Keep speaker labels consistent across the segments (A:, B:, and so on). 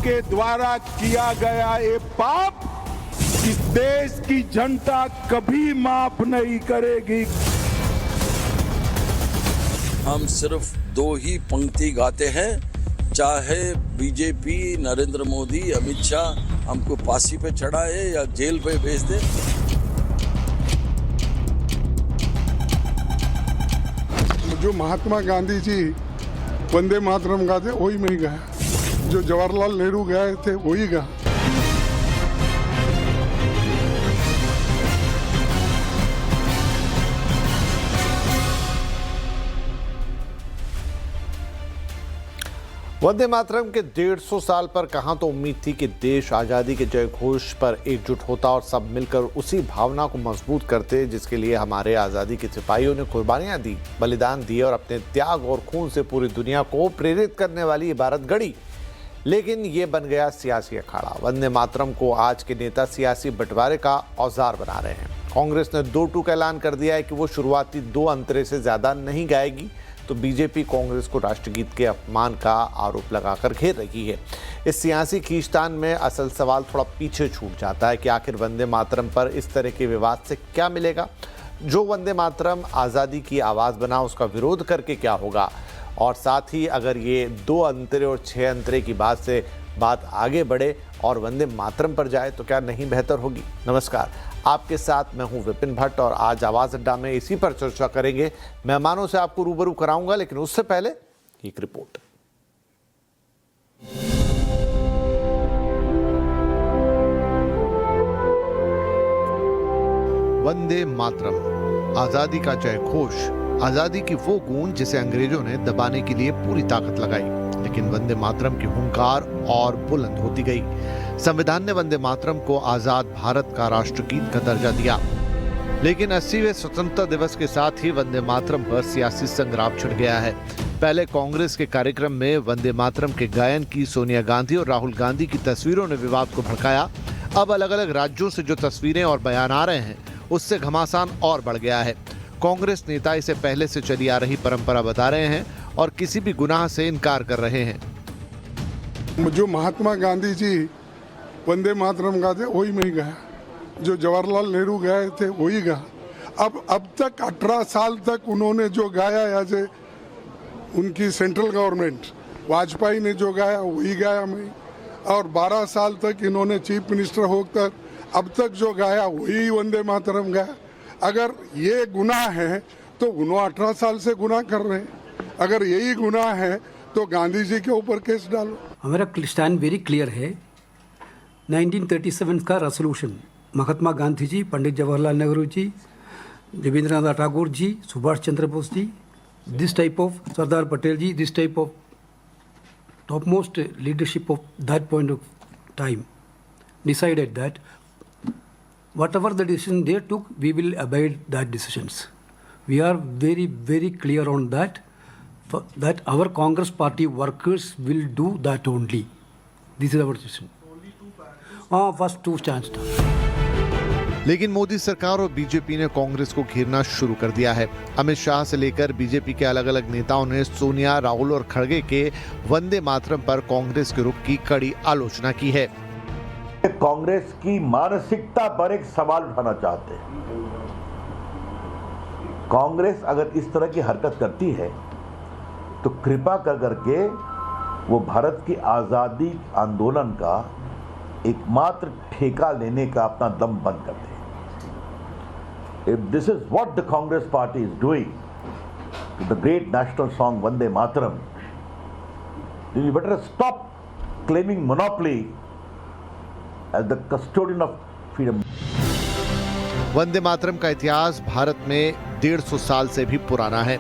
A: आपके द्वारा किया गया ये पाप इस देश की जनता कभी माफ नहीं करेगी।
B: हम सिर्फ दो ही पंक्ति गाते हैं, चाहे बीजेपी, नरेंद्र मोदी, अमित शाह हमको फांसी पे चढ़ाए या जेल पे भेज दे।
C: जो महात्मा गांधी जी वंदे मातरम गाते वही मैं गाया, जो जवाहरलाल नेहरू गाए थे वही गा।
D: वंदे मातरम के 150 साल पर कहां तो उम्मीद थी कि देश आज़ादी के जय घोष पर एकजुट होता और सब मिलकर उसी भावना को मजबूत करते जिसके लिए हमारे आज़ादी के सिपाहियों ने कुर्बानियां दी, बलिदान दिए और अपने त्याग और खून से पूरी दुनिया को प्रेरित करने वाली इबारत गढ़ी। लेकिन ये बन गया सियासी अखाड़ा। वंदे मातरम को आज के नेता सियासी बंटवारे का औजार बना रहे हैं। कांग्रेस ने 2-2 का ऐलान कर दिया है कि वो शुरुआती 2 अंतरे से ज़्यादा नहीं गाएगी, तो बीजेपी कांग्रेस को राष्ट्रगीत के अपमान का आरोप लगाकर घेर रही है। इस सियासी खींचतान में असल सवाल थोड़ा पीछे छूट जाता है कि आखिर वंदे मातरम पर इस तरह के विवाद से क्या मिलेगा। जो वंदे मातरम आज़ादी की आवाज़ बना उसका विरोध करके क्या होगा, और साथ ही अगर ये 2 अंतरे और 6 अंतरे की बात से बात आगे बढ़े और वंदे मातरम पर जाए तो क्या नहीं बेहतर होगी। नमस्कार, आपके साथ मैं हूं विपिन भट्ट और आज आवाज़ अड्डा में इसी पर चर्चा करेंगे। मेहमानों से आपको रूबरू कराऊंगा, लेकिन उससे पहले एक रिपोर्ट। वंदे मातरम, आजादी का जय घोष, आजादी की वो गूंज जिसे अंग्रेजों ने दबाने के लिए पूरी ताकत लगाई, लेकिन वंदे मातरम की हुंकार और बुलंद होती गई। संविधान ने वंदे मातरम को आजाद भारत का राष्ट्रगीत का दर्जा दिया, लेकिन 80वें स्वतंत्रता दिवस के साथ ही वंदे मातरम पर सियासी संग्राम छिड़ गया है। पहले कांग्रेस के कार्यक्रम में वंदे मातरम के गायन की सोनिया गांधी और राहुल गांधी की तस्वीरों ने विवाद को भड़काया। अब अलग अलग राज्यों से जो तस्वीरें और बयान आ रहे हैं उससे घमासान और बढ़ गया है। कांग्रेस नेता इसे पहले से चली आ रही परंपरा बता रहे हैं और किसी भी गुनाह से इनकार कर रहे हैं।
C: जो महात्मा गांधी जी वंदे मातरम गाते वही मैं गाया, जो जवाहरलाल नेहरू गाए थे वही गा। अब तक 18 साल तक उन्होंने जो गाया, या उनकी सेंट्रल गवर्नमेंट वाजपेयी ने जो गाया वही गाया मैं, और 12 साल तक इन्होंने चीफ मिनिस्टर होकर अब तक जो गाया वही वंदे मातरम गाया। अगर ये गुनाह है तो उन्होंने 18 साल से गुनाह कर रहे हैं। अगर यही गुनाह है तो गांधी जी के ऊपर केस डालो।
E: हमारा स्टैंड वेरी क्लियर है। 1937 का resolution, Mahatma Gandhi ji, Pandit Jawaharlal Nehru ji, Rabindranath Tagore ji, Subhash Chandra Bose ji, this type of Sardar Patel ji, this type of topmost leadership of that point of time decided that whatever the decision they took, we will obey that decisions. We are very, very clear on that, that our Congress party workers will do that only. This is our decision. First 2 stands.
D: लेकिन मोदी सरकार और BJP ने कांग्रेस को घेरना शुरू कर दिया है। अमित शाह से लेकर बीजेपी के अलग अलग नेताओं ने सोनिया, राहुल और खड़गे के वंदे मातरम पर कांग्रेस के रुख की कड़ी आलोचना की है।
F: कांग्रेस की मानसिकता पर एक सवाल उठाना चाहते हैं। कांग्रेस अगर इस तरह की हरकत करती है तो कृपा कर करके वो भारत की आजादी आंदोलन का एकमात्र ठेका लेने का अपना दम बंद कर दे। If this is what the Congress party is doing to the great national song Vande Mataram, then you better stop claiming monopoly as the custodian of freedom.
D: Vande Mataram का इतिहास भारत में 150 साल से भी पुराना है।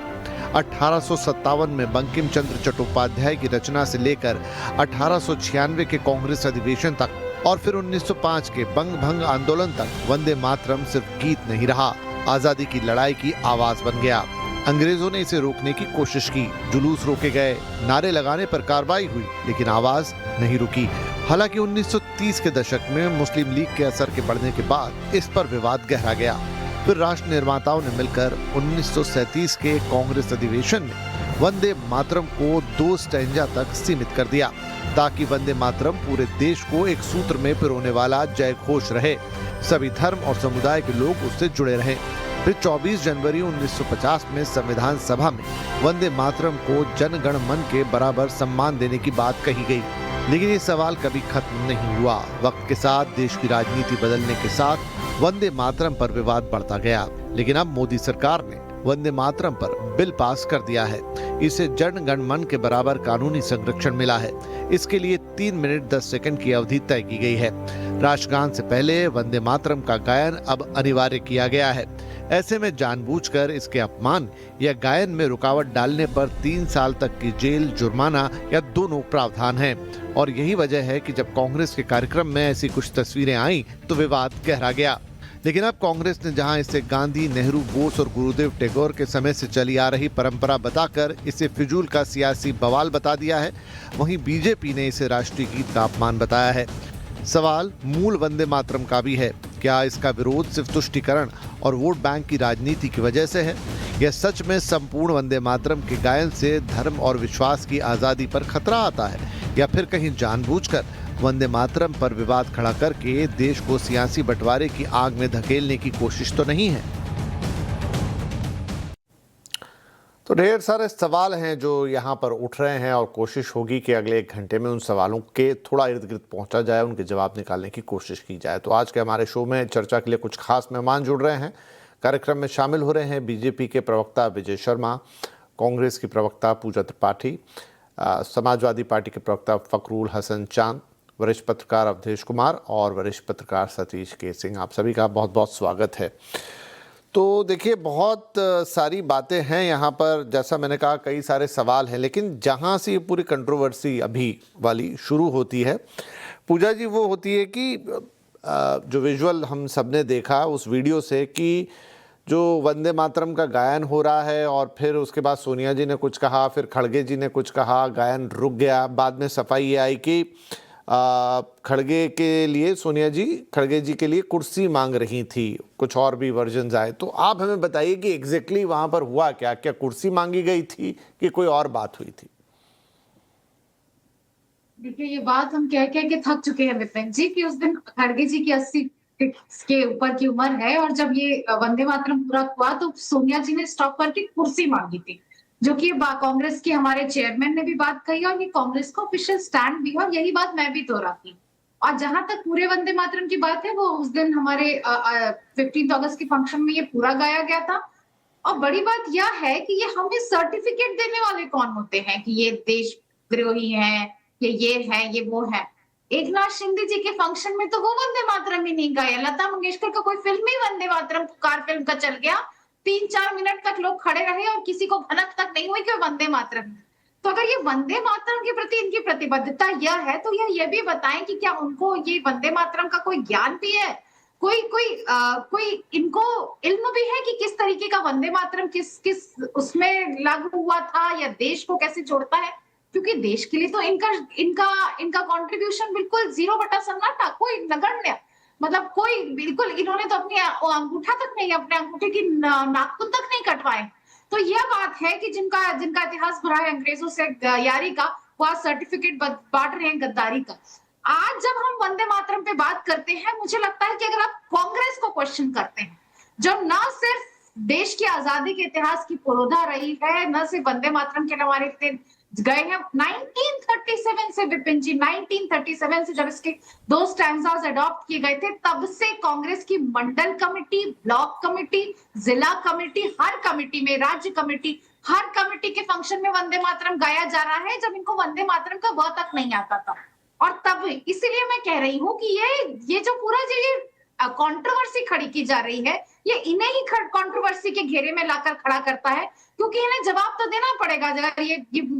D: 1857 में बंकिम चंद्र चट्टोपाध्याय की रचना से लेकर 1896 के कांग्रेस अधिवेशन तक और फिर 1905 के बंग भंग आंदोलन तक वंदे मातरम सिर्फ गीत नहीं रहा, आजादी की लड़ाई की आवाज बन गया। अंग्रेजों ने इसे रोकने की कोशिश की, जुलूस रोके गए, नारे लगाने पर कार्रवाई हुई, लेकिन आवाज नहीं रुकी। हालांकि 1930 के दशक में मुस्लिम लीग के असर के बढ़ने के बाद इस पर विवाद गहरा गया। फिर राष्ट्र निर्माताओं ने मिलकर 1937 के कांग्रेस अधिवेशन में वंदे मातरम को 2 स्टैंजा तक सीमित कर दिया, ताकि वंदे मातरम पूरे देश को एक सूत्र में पिरोने वाला जय घोष रहे, सभी धर्म और समुदाय के लोग उससे जुड़े रहें। फिर 24 जनवरी 1950 में संविधान सभा में वंदे मातरम को जन गण मन के बराबर सम्मान देने की बात कही गई, लेकिन ये सवाल कभी खत्म नहीं हुआ। वक्त के साथ देश की राजनीति बदलने के साथ वंदे मातरम पर विवाद बढ़ता गया, लेकिन अब मोदी सरकार ने वंदे मातरम पर बिल पास कर दिया है। इसे जन गण मन के बराबर कानूनी संरक्षण मिला है। इसके लिए 3 मिनट 10 सेकंड की अवधि तय की गई है। राष्ट्रगान से पहले वंदे मातरम का गायन अब अनिवार्य किया गया है। ऐसे में जानबूझकर इसके अपमान या गायन में रुकावट डालने पर 3 साल तक की जेल, जुर्माना या दोनों प्रावधान हैं। और यही वजह है कि जब कांग्रेस के कार्यक्रम में ऐसी कुछ तस्वीरें आई तो विवाद गहरा गया। लेकिन अब कांग्रेस ने जहां इसे गांधी, नेहरू, बोस और गुरुदेव टैगोर के समय से चली आ रही परंपरा बताकर इसे फिजूल का सियासी बवाल बता दिया है, वहीं बीजेपी ने इसे राष्ट्रीय गीत का अपमान बताया है। सवाल मूल वंदे मातरम का भी है। क्या इसका विरोध सिर्फ तुष्टीकरण और वोट बैंक की राजनीति की वजह से है, या सच में संपूर्ण वंदे मातरम के गायन से धर्म और विश्वास की आज़ादी पर खतरा आता है, या फिर कहीं जानबूझकर वंदे मातरम पर विवाद खड़ा करके देश को सियासी बंटवारे की आग में धकेलने की कोशिश तो नहीं है? तो ढेर सारे सवाल हैं जो यहाँ पर उठ रहे हैं और कोशिश होगी कि अगले 1 घंटे में उन सवालों के थोड़ा इर्द गिर्द पहुँचा जाए, उनके जवाब निकालने की कोशिश की जाए। तो आज के हमारे शो में चर्चा के लिए कुछ खास मेहमान जुड़ रहे हैं। कार्यक्रम में शामिल हो रहे हैं बीजेपी के प्रवक्ता विजय शर्मा, कांग्रेस की प्रवक्ता पूजा त्रिपाठी, समाजवादी पार्टी के प्रवक्ता फखरुल हसन चांद, वरिष्ठ पत्रकार अवधेश कुमार और वरिष्ठ पत्रकार सतीश के सिंह। आप सभी का बहुत बहुत स्वागत है। तो देखिए, बहुत सारी बातें हैं यहाँ पर, जैसा मैंने कहा कई सारे सवाल हैं, लेकिन जहाँ से ये पूरी कंट्रोवर्सी अभी वाली शुरू होती है पूजा जी, वो होती है कि जो विजुअल हम सबने देखा उस वीडियो से कि जो वंदे मातरम का गायन हो रहा है और फिर उसके बाद सोनिया जी ने कुछ कहा, फिर खड़गे जी ने कुछ कहा, गायन रुक गया। बाद में सफाई ये आई कि खड़गे के लिए, सोनिया जी खड़गे जी के लिए कुर्सी मांग रही थी, कुछ और भी वर्जन्स आए। तो आप हमें बताइए कि एग्जैक्टली वहां पर हुआ क्या? क्या कुर्सी मांगी गई थी कि कोई और बात हुई थी?
G: देखिए, ये बात हम कह कह के थक चुके हैं विपिन जी कि उस दिन खड़गे जी की 80 के ऊपर की उम्र है, और जब ये वंदे मातरम पूरा हुआ तो सोनिया जी ने स्टॉप करके कुर्सी मांगी थी, जो कि कांग्रेस के हमारे चेयरमैन ने भी बात कही और ये कांग्रेस का ऑफिशियल स्टैंड भी है, और यही बात मैं भी दोहराती। और जहां तक पूरे वंदे मातरम की बात है, वो उस दिन हमारे 15 अगस्त के फंक्शन में ये पूरा गाया गया था। और बड़ी बात यह है कि ये हमें सर्टिफिकेट देने वाले कौन होते हैं कि ये देशद्रोही हैं, ये है, ये वो है। एकनाथ शिंदे जी के फंक्शन में तो वो वंदे मातरम ही नहीं गाया। लता मंगेशकर का कोई फिल्म ही वंदे मातरम पुकार फिल्म का चल गया, 3-4 मिनट तक लोग खड़े रहे और किसी को भनक तक नहीं हुई कि वंदे मातरम। तो अगर ये वंदे मातरम के प्रति इनकी प्रतिबद्धता यह है, तो ये भी बताएं कि क्या उनको ये वंदे मातरम का कोई ज्ञान भी है, कोई इनको इल्म भी है कि किस तरीके का वंदे मातरम किस उसमें लागू हुआ था, या देश को कैसे जोड़ता है। क्योंकि देश के लिए तो इनका कंट्रीब्यूशन बिल्कुल 0 बटा सन्नाटा, कोई नगण्य, मतलब कोई बिल्कुल, इन्होंने तो अपनी अंगूठा तक नहीं, अपने अंगूठे की नाखून तक नहीं कटवाए। तो यह बात है कि जिनका इतिहास भरा है अंग्रेजों से यारी का, वो आज सर्टिफिकेट बांट रहे हैं गद्दारी का। आज जब हम वंदे मातरम पे बात करते हैं, मुझे लगता है कि अगर आप कांग्रेस को क्वेश्चन करते हैं, जो न सिर्फ देश की आजादी के इतिहास की पुरोधा रही है, न सिर्फ वंदे मातरम के हमारे गए हैं 1937 से, विपिन जी 1937 से जब इसके 2 स्टैंजास अडॉप्ट किए गए थे, तब से कांग्रेस की मंडल कमेटी, ब्लॉक कमेटी, जिला कमेटी, हर कमेटी में, राज्य कमेटी, हर कमेटी के फंक्शन में वंदे मातरम गाया जा रहा है, जब इनको वंदे मातरम का व तक नहीं आता था। और तब इसीलिए मैं कह रही हूँ कि ये जो पूरा जो कंट्रोवर्सी खड़ी की जा रही है, ये इन्हें ही कंट्रोवर्सी के घेरे में लाकर खड़ा करता है, क्योंकि इन्हें जवाब तो देना पड़ेगा। अगर ये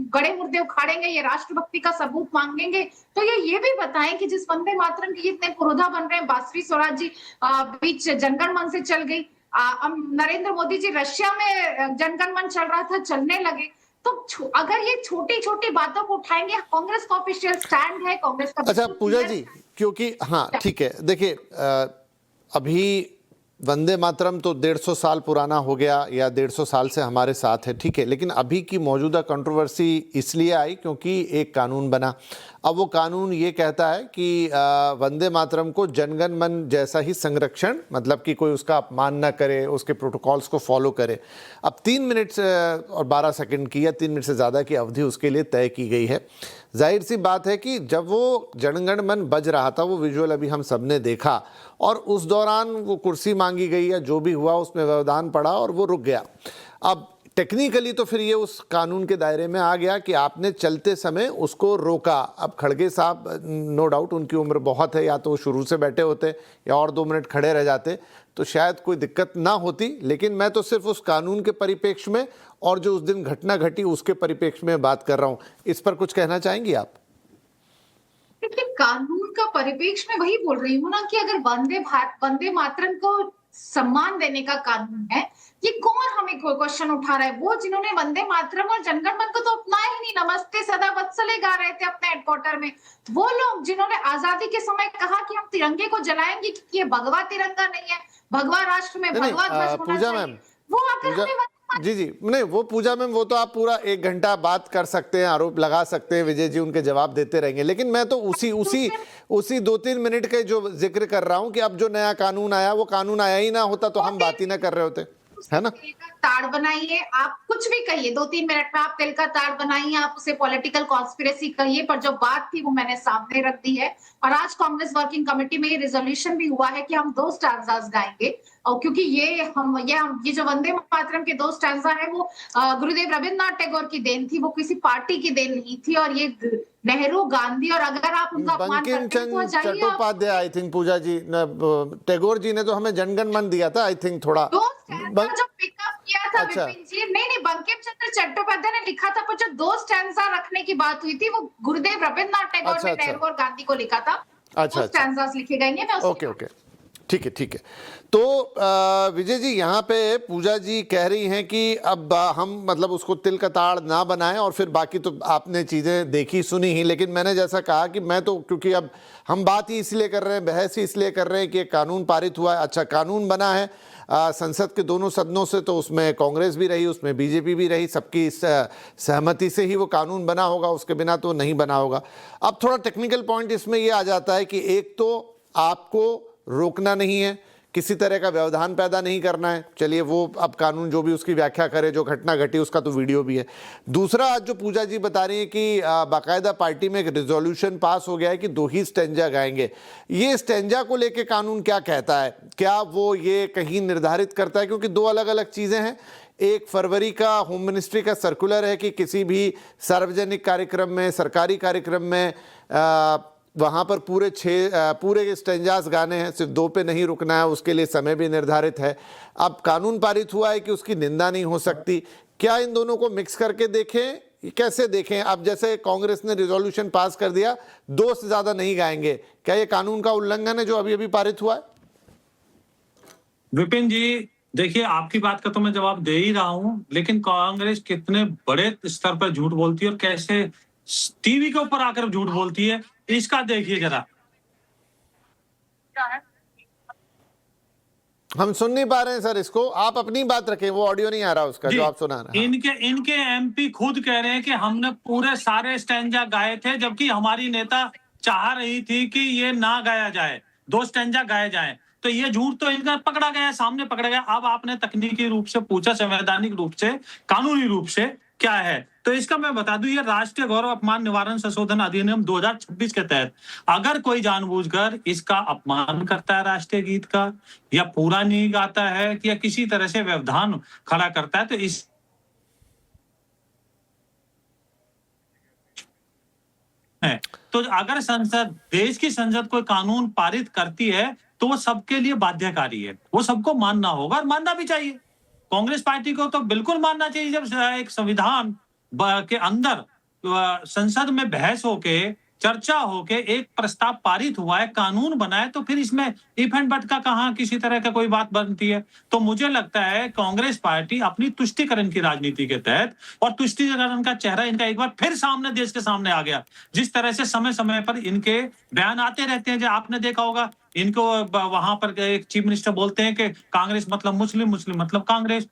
G: गड़े मुर्दे उखाड़ेंगे, ये राष्ट्रभक्ति का सबूत मांगेंगे, तो ये भी बताएं कि जिस वंदे मातरम की इतने पुरोधा बन रहे हैं, बासवी स्वराज जी बीच जनगण मन से चल गई, नरेंद्र मोदी जी रशिया में जनगण मन चल रहा था, चलने लगे। तो अगर ये छोटी छोटी बातों को उठाएंगे, कांग्रेस का ऑफिशियल स्टैंड है, कांग्रेस का।
D: अच्छा पूजा जी, क्योंकि हाँ ठीक है, देखिए अभी वंदे मातरम तो 150 साल पुराना हो गया या 150 साल से हमारे साथ है, ठीक है, लेकिन अभी की मौजूदा कंट्रोवर्सी इसलिए आई क्योंकि एक कानून बना। अब वो कानून ये कहता है कि वंदे मातरम को जनगण मन जैसा ही संरक्षण, मतलब कि कोई उसका अपमान ना करे, उसके प्रोटोकॉल्स को फॉलो करे। अब 3 मिनट और 12 सेकंड की या 3 मिनट से ज़्यादा की अवधि उसके लिए तय की गई है। जाहिर सी बात है कि जब वो जनगण मन बज रहा था, वो विजुअल अभी हम सब ने देखा, और उस दौरान वो कुर्सी मांगी गई या जो भी हुआ उसमें व्यवधान पड़ा और वो रुक गया। अब टेक्निकली तो फिर ये उस कानून के दायरे में आ गया कि आपने चलते समय उसको रोका। अब खड़गे साहब, नो डाउट उनकी उम्र बहुत है, या तो वो शुरू से बैठे होते या और 2 मिनट खड़े रह जाते तो शायद कोई दिक्कत ना होती, लेकिन मैं तो सिर्फ उस कानून के परिप्रेक्ष्य में और जो उस दिन घटना घटी उसके परिप्रेक्ष्य में बात कर रहा हूँ। इस पर कुछ कहना चाहेंगी आप?
G: देखिए, कानून का परिप्रेक्ष्य में वही बोल रही हूँ ना कि अगर वंदे मातरम को सम्मान देने का कानून है, ये कौन हमें क्वेश्चन उठा रहा है? वो जिन्होंने वंदे मातरम और जनगण मन को तो अपनाया ही नहीं, नमस्ते सदा वत्सले गा रहे थे अपने हेडक्वार्टर में। वो लोग जिन्होंने आजादी के समय कहा कि हम तिरंगे को जलाएंगे क्योंकि ये भगवा तिरंगा नहीं है, भगवा राष्ट्र में भगवा ध्वज होना
D: पूजा
G: चाहिए,
D: मैम,
G: वो आकर हमें
D: जी नहीं, वो पूजा मैम, वो तो आप पूरा 1 घंटा बात कर सकते हैं, आरोप लगा सकते हैं, विजय जी उनके जवाब देते रहेंगे, लेकिन मैं तो उसी 2-3 मिनट के जो जिक्र कर रहा हूं कि अब जो नया कानून आया, वो कानून आया ही ना होता तो हम बात ही ना कर रहे होते, है ना?
G: तिल का ताड़ बनाइए, आप कुछ भी कहिए, 2-3 मिनट में आप तिल का ताड़ बनाइए, आप उसे पॉलिटिकल कॉन्स्पिरेसी कहिए, पर जो बात थी वो मैंने सामने रख दी है। और आज कांग्रेस वर्किंग कमेटी में ये रिजोल्यूशन भी हुआ है कि हम 2 स्टैंजास गाएंगे, और क्योंकि ये जो वंदे मातरम के 2 स्टैंजा है वो गुरुदेव रविन्द्रनाथ टैगोर की देन थी, वो किसी पार्टी की देन नहीं थी, और ये नेहरू, गांधी, और अगर आप उनका अपमान करते हैं तो जाइए।
D: चट्टोपाध्याय, आई थिंक पूजा जी, टैगोर जी ने तो हमें जनगण मन दिया था, आई थिंक थोड़ा
G: जो पिकअप किया था
D: अच्छा।
G: विपिन जी, नहीं, बंकिम चंद्र चट्टोपाध्याय ने लिखा था, पर जो 2 स्टैंजा रखने की बात हुई थी वो गुरुदेव रविन्द्रनाथ टैगोर ने नेहरू और गांधी को लिखा था।
D: अच्छा,
G: स्टैंजास लिखे गए हैं।
D: ओके, ठीक है। तो विजय जी, यहाँ पे पूजा जी कह रही हैं कि अब हम मतलब उसको तिल का ताड़ ना बनाएं, और फिर बाकी तो आपने चीज़ें देखी सुनी ही, लेकिन मैंने जैसा कहा कि मैं तो, क्योंकि अब हम बात ही इसलिए कर रहे हैं, बहस ही इसलिए कर रहे हैं कि एक कानून पारित हुआ है, अच्छा कानून बना है संसद के दोनों सदनों से, तो उसमें कांग्रेस भी रही, उसमें बीजेपी भी रही, सबकी सहमति से ही वो कानून बना होगा, उसके बिना तो नहीं बना होगा। अब थोड़ा टेक्निकल पॉइंट इसमें ये आ जाता है कि एक तो आपको रोकना नहीं है, किसी तरह का व्यवधान पैदा नहीं करना है, चलिए वो अब कानून जो भी उसकी व्याख्या करे, जो घटना घटी उसका तो वीडियो भी है। दूसरा, आज जो पूजा जी बता रही है कि बाकायदा पार्टी में एक रिजोल्यूशन पास हो गया है कि 2 ही स्टैंजा गाएंगे। ये स्टैंजा को लेके कानून क्या कहता है? क्या वो ये कहीं निर्धारित करता है? क्योंकि 2 अलग अलग चीज़ें हैं। 1 फरवरी का होम मिनिस्ट्री का सर्कुलर है कि किसी भी सार्वजनिक कार्यक्रम में, सरकारी कार्यक्रम में वहाँ पर पूरे स्टैंजास गाने हैं, सिर्फ 2 पे नहीं रुकना है, उसके लिए समय भी निर्धारित है। अब कानून पारित हुआ है कि उसकी निंदा नहीं हो सकती। क्या इन दोनों को मिक्स करके देखें, कैसे देखें? अब जैसे कांग्रेस ने रिजोल्यूशन पास कर दिया 2 से ज़्यादा नहीं गाएंगे, क्या ये कानून का उल्लंघन है जो अभी अभी पारित हुआ है?
H: विपिन जी, देखिए, आपकी बात का तो मैं जवाब दे ही रहा हूं, लेकिन कांग्रेस कितने बड़े स्तर पर झूठ बोलती है और कैसे टीवी के ऊपर आकर झूठ बोलती है, इसका देखिए जरा।
D: हम सुन नहीं पा रहे हैं सर इसको, आप अपनी बात रखें, वो ऑडियो नहीं आ रहा उसका जो आप सुना रहे हैं।
H: इनके एमपी खुद कह रहे हैं कि हमने पूरे सारे स्टैंजा गाए थे, जबकि हमारी नेता चाह रही थी कि ये ना गाया जाए, 2 स्टैंजा गाए जाए। तो ये झूठ तो इनका पकड़ा गया, सामने पकड़ा गया। अब आपने तकनीकी रूप से पूछा, संवैधानिक रूप से, कानूनी रूप से क्या है, तो इसका मैं बता दूं, ये राष्ट्रीय गौरव अपमान निवारण संशोधन अधिनियम 2026 के तहत अगर कोई जानबूझकर इसका अपमान करता है राष्ट्रीय गीत का, या पूरा नहीं गाता है, या किसी तरह से व्यवधान खड़ा करता है, तो इस है। तो अगर संसद, देश की संसद कोई कानून पारित करती है तो वो सबके लिए बाध्यकारी है, वो सबको मानना होगा और मानना भी चाहिए। कांग्रेस पार्टी को तो बिल्कुल मानना चाहिए। जब एक संविधान के अंदर संसद में बहस होके चर्चा होके एक प्रस्ताव पारित हुआ है, कानून बना है, तो फिर इसमें इफ एंड बट का कहां किसी तरह का कोई बात बनती है। तो मुझे लगता है कांग्रेस पार्टी अपनी तुष्टीकरण की राजनीति के तहत, और तुष्टीकरण का चेहरा इनका एक बार फिर सामने देश के सामने आ गया। जिस तरह से समय समय पर इनके बयान आते रहते हैं, जो आपने देखा होगा, इनको वहां पर एक चीफ मिनिस्टर बोलते हैं कि कांग्रेस मतलब मुस्लिम, मुस्लिम मतलब कांग्रेस।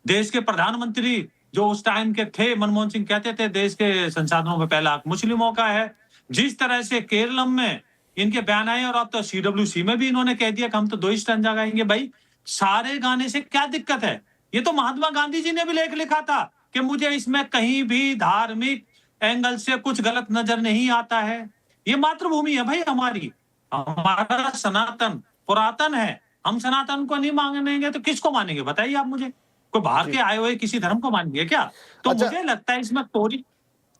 H: देश के प्रधानमंत्री जो उस टाइम के थे, मनमोहन सिंह, कहते थे देश के संसाधनों में पहला हक मुस्लिमों का है। जिस तरह से केरलम में इनके बयान आए, और अब तो CWC में भी इन्होंने कह दिया कि हम तो 2 स्टैंजा गाएंगे। भाई सारे गाने से क्या दिक्कत है? ये तो महात्मा गांधी जी ने भी लेख लिखा था कि मुझे इसमें कहीं भी धार्मिक एंगल से कुछ गलत नजर नहीं आता है। ये मातृभूमि है भाई हमारी, हमारा सनातन पुरातन है। हम सनातन को नहीं मानेंगे तो किसको मानेंगे बताइए आप मुझे? कोई बाहर के आए हुए किसी धर्म को मानेंगे क्या? तो
D: अच्छा,
H: मुझे लगता है इसमें थोड़ी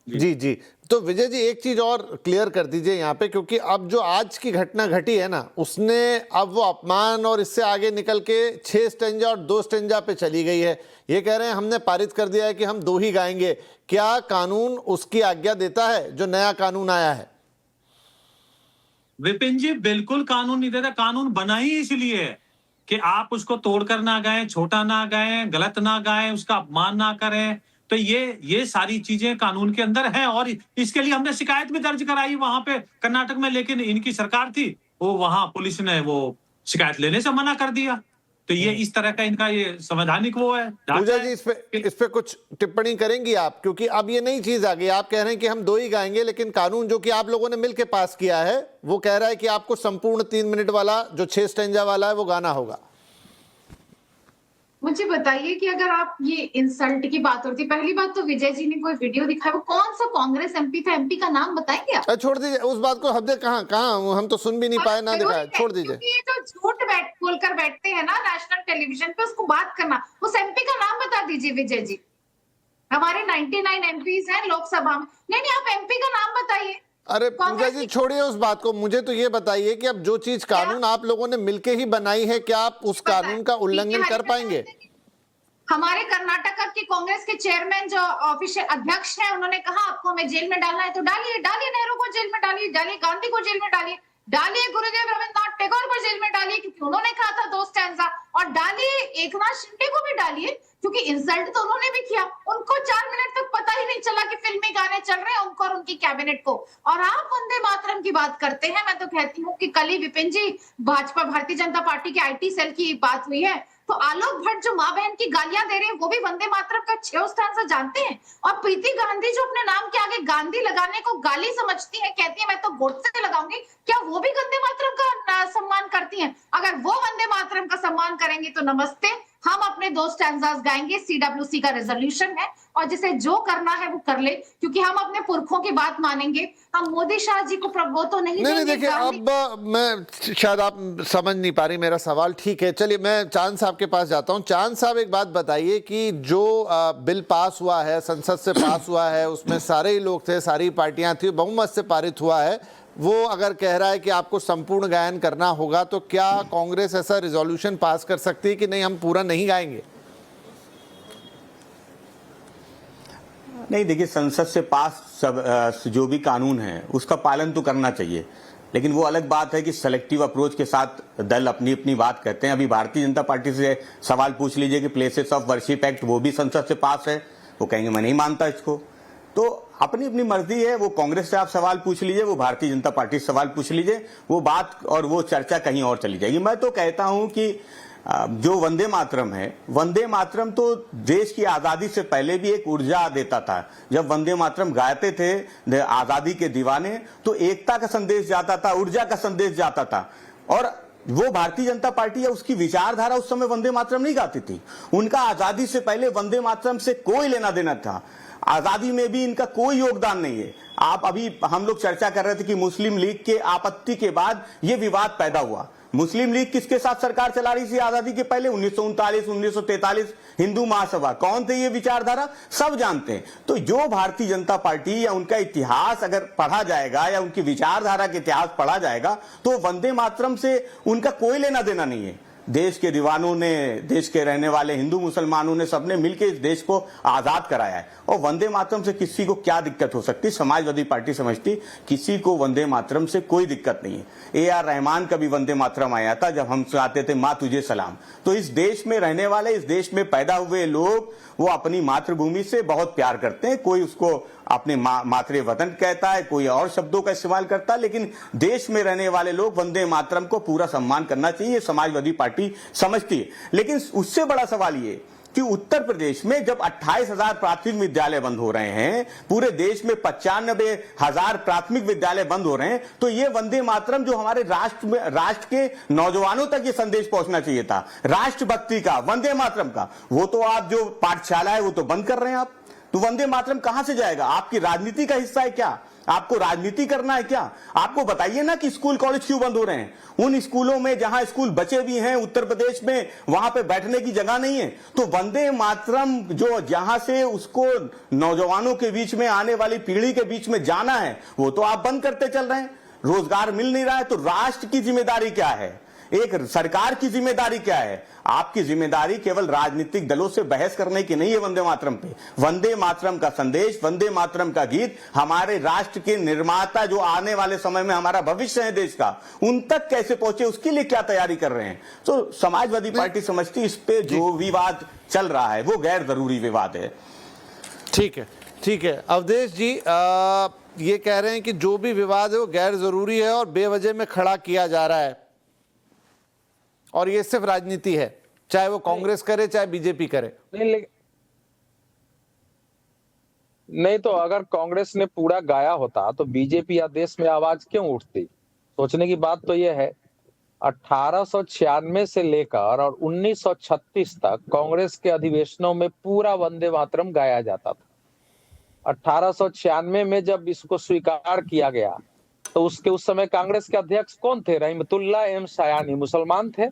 D: जी तो विजय जी एक चीज और क्लियर कर दीजिए यहाँ पे, क्योंकि अब जो आज की घटना घटी है ना, उसने अब वो अपमान और इससे आगे निकल के 6 स्टेंजा और 2 स्टेंजा पे चली गई है। ये कह रहे हैं हमने पारित कर दिया है कि हम 2 ही गाएंगे। क्या कानून उसकी आज्ञा देता है, जो नया कानून आया है?
H: विपिन जी बिल्कुल कानून नहीं देता। कानून बना ही इसलिए है कि आप उसको तोड़कर ना गाएं, छोटा ना गाएं, गलत ना गाएं, उसका अपमान ना करें। तो ये सारी चीजें कानून के अंदर हैं, और इसके लिए हमने शिकायत भी दर्ज कराई वहां पे कर्नाटक में, लेकिन इनकी सरकार थी, वो वहां पुलिस ने वो शिकायत लेने से मना कर दिया। तो ये इस तरह का इनका ये संवैधानिक वो है।
D: पूजा जी इस पे कुछ टिप्पणी करेंगी आप? क्योंकि अब ये नई चीज आ गई, आप कह रहे हैं कि हम 2 ही गाएंगे, लेकिन कानून जो कि आप लोगों ने मिलकर पास किया है वो कह रहा है कि आपको संपूर्ण 3 मिनट वाला जो 6 स्टेंजा वाला है वो गाना होगा।
G: मुझे बताइए कि अगर आप ये इंसल्ट की बात होती, पहली बात तो विजय जी ने कोई वीडियो दिखाया, वो कौन सा कांग्रेस MP था? MP का नाम बताएंगे आप?
D: छोड़ दीजिए उस बात को, हमने कहाँ हम तो सुन भी नहीं पाए ना दिखाया, छोड़ दीजिए।
G: ये जो झूठ बोलकर बैठते हैं ना नेशनल टेलीविजन पे, उसको बात करना, उस MP का नाम बता दीजिए विजय जी। हमारे 99 MPs हैं लोकसभा में। नहीं, आप MP का नाम बताइए।
D: अरे पूजा जी छोड़िए उस बात को, मुझे तो ये बताइए कि अब जो चीज कानून आप लोगों ने मिलके ही बनाई है, क्या आप उस कानून का उल्लंघन कर पाएंगे?
G: हमारे कर्नाटक के कांग्रेस के चेयरमैन जो ऑफिशियल अध्यक्ष हैं, उन्होंने कहा आपको हमें जेल में डालना है तो डालिए, नेहरू को जेल में डालिए, गांधी को जेल में डालिए, गुरुदेव रविन्द्रनाथ टैगोर को जेल में डालिए क्योंकि उन्होंने कहा था 2 स्टैंजा, और डालिए एकनाथ शिंदे को भी डालिए क्योंकि इंसल्ट तो उन्होंने भी किया। उनको 4 मिनट तक पता ही नहीं चला कि फिल्मी गाने चल रहे हैं उनको और उनकी कैबिनेट को, और आप वंदे मातरम की बात करते हैं। मैं तो कहती हूँ कि कल ही विपिन जी भाजपा भारतीय जनता पार्टी के IT सेल की बात हुई है, तो आलोक भट्ट जो माँ बहन की गालियां दे रहे हैं वो भी वंदे मातरम का 6 स्टैंजा जानते हैं। और प्रीति गांधी जो अपने नाम के आगे गांधी लगाने को गाली समझती है, कहती है मैं तो गोडसे लगाऊंगी, क्या वो भी वंदे मातरम का सम्मान करती हैं? अगर वो वंदे मातरम का सम्मान करेंगे तो नमस्ते, हम अपने 2 स्टैंजास गाएंगे। CWC का रेजोल्यूशन है और जिसे जो करना है वो कर ले, क्योंकि हम अपने पुरखों की बात मानेंगे। हम मोदी शाह जी को वो तो नहीं
D: देखिए, अब मैं शायद आप समझ नहीं पा रही मेरा सवाल। ठीक है, चलिए मैं चांद साहब के पास जाता हूं। चांद साहब एक बात बताइए कि जो बिल पास हुआ है, संसद से पास हुआ है, उसमें सारे ही लोग थे, सारी पार्टियां थी, बहुमत से पारित हुआ है, वो अगर कह रहा है कि आपको संपूर्ण गायन करना होगा, तो क्या कांग्रेस ऐसा रिजोल्यूशन पास कर सकती है कि नहीं हम पूरा नहीं गाएंगे?
I: नहीं, देखिए संसद से पास सब जो भी कानून है उसका पालन तो करना चाहिए, लेकिन वो अलग बात है कि सेलेक्टिव अप्रोच के साथ दल अपनी अपनी बात करते हैं। अभी भारतीय जनता पार्टी से सवाल पूछ लीजिए कि प्लेसेस ऑफ वर्शिप एक्ट वो भी संसद से पास है, वो कहेंगे मैं नहीं मानता इसको। तो अपनी अपनी मर्जी है, वो कांग्रेस से आप सवाल पूछ लीजिए, वो भारतीय जनता पार्टी से सवाल पूछ लीजिए, वो बात और वो चर्चा कहीं और चली जाएगी। मैं तो कहता हूं कि जो वंदे मातरम है, वंदे मातरम तो देश की आजादी से पहले भी एक ऊर्जा देता था। जब वंदे मातरम गाते थे आजादी के दीवाने, तो एकता का संदेश जाता था, ऊर्जा का संदेश जाता था। और वो भारतीय जनता पार्टी या उसकी विचारधारा उस समय वंदे मातरम नहीं गाती थी। उनका आजादी से पहले वंदे मातरम से कोई लेना देना था, आजादी में भी इनका कोई योगदान नहीं है। आप अभी हम लोग चर्चा कर रहे थे कि मुस्लिम लीग के आपत्ति के बाद ये विवाद पैदा हुआ। मुस्लिम लीग किसके साथ सरकार चला रही थी आजादी के पहले? 1939, 1943 हिंदू महासभा। कौन थे ये विचारधारा? सब जानते हैं। तो जो भारतीय जनता पार्टी या उनका इतिहास अगर पढ़ा जाएगा या उनकी विचारधारा का इतिहास पढ़ा जाएगा, तो वंदे मातरम से उनका कोई लेना देना नहीं है। देश के दीवानों ने, देश के रहने वाले हिंदू मुसलमानों ने, सबने मिलकर इस देश को आजाद कराया है। और वंदे मातरम से किसी को क्या दिक्कत हो सकती? समाजवादी पार्टी समझती किसी को वंदे मातरम से कोई दिक्कत नहीं है। AR रहमान का भी वंदे मातरम आया था जब हम चाहते थे माँ तुझे सलाम। तो इस देश में रहने वाले, इस देश में पैदा हुए लोग, वो अपनी मातृभूमि से बहुत प्यार करते हैं। कोई उसको अपने मातृ वतन कहता है, कोई और शब्दों का इस्तेमाल करता है, लेकिन देश में रहने वाले लोग वंदे मातरम को पूरा सम्मान करना चाहिए, समाजवादी पार्टी समझती है। लेकिन उससे बड़ा सवाल ये कि उत्तर प्रदेश में जब 28,000 प्राथमिक विद्यालय बंद हो रहे हैं, पूरे देश में 95,000 प्राथमिक विद्यालय बंद हो रहे हैं, तो ये वंदे मातरम जो हमारे राष्ट्र के नौजवानों तक ये संदेश पहुंचना चाहिए था, राष्ट्रभक्ति का, वंदे मातरम का, वो तो आप जो पाठशाला है वो तो बंद कर रहे हैं आप। तो वंदे मातरम कहां से जाएगा? आपकी राजनीति का हिस्सा है क्या? आपको राजनीति करना है क्या? आपको बताइए ना कि स्कूल कॉलेज क्यों बंद हो रहे हैं। उन स्कूलों में जहां स्कूल बचे भी हैं उत्तर प्रदेश में, वहां पे बैठने की जगह नहीं है। तो वंदे मातरम जो जहां से उसको नौजवानों के बीच में, आने वाली पीढ़ी के बीच में जाना है, वो तो आप बंद करते चल रहे हैं। रोजगार मिल नहीं रहा है, तो राष्ट्र की जिम्मेदारी क्या है? एक सरकार की जिम्मेदारी क्या है? आपकी जिम्मेदारी केवल राजनीतिक दलों से बहस करने की नहीं है वंदे मातरम पे। वंदे मातरम का संदेश, वंदे मातरम का गीत हमारे राष्ट्र के निर्माता, जो आने वाले समय में हमारा भविष्य है देश का, उन तक कैसे पहुंचे, उसके लिए क्या तैयारी कर रहे हैं। तो समाजवादी पार्टी समझती इस पे जो विवाद चल रहा है वो गैर जरूरी विवाद है।
D: ठीक है, ठीक है। अवधेश जी ये कह रहे हैं कि जो भी विवाद है वो गैर जरूरी है और बेवजह में खड़ा किया जा रहा है, और ये सिर्फ राजनीति है, चाहे वो कांग्रेस करे चाहे बीजेपी करे।
J: नहीं तो अगर कांग्रेस ने पूरा गाया होता तो बीजेपी या देश में आवाज क्यों उठती? सोचने की बात तो यह है, 1896 से लेकर और 1936 तक कांग्रेस के अधिवेशनों में पूरा वंदे मातरम गाया जाता था। 1896 में जब इसको स्वीकार किया गया तो उस समय कांग्रेस के अध्यक्ष कौन थे? रहमतुल्लाह एम सयानी, मुसलमान थे,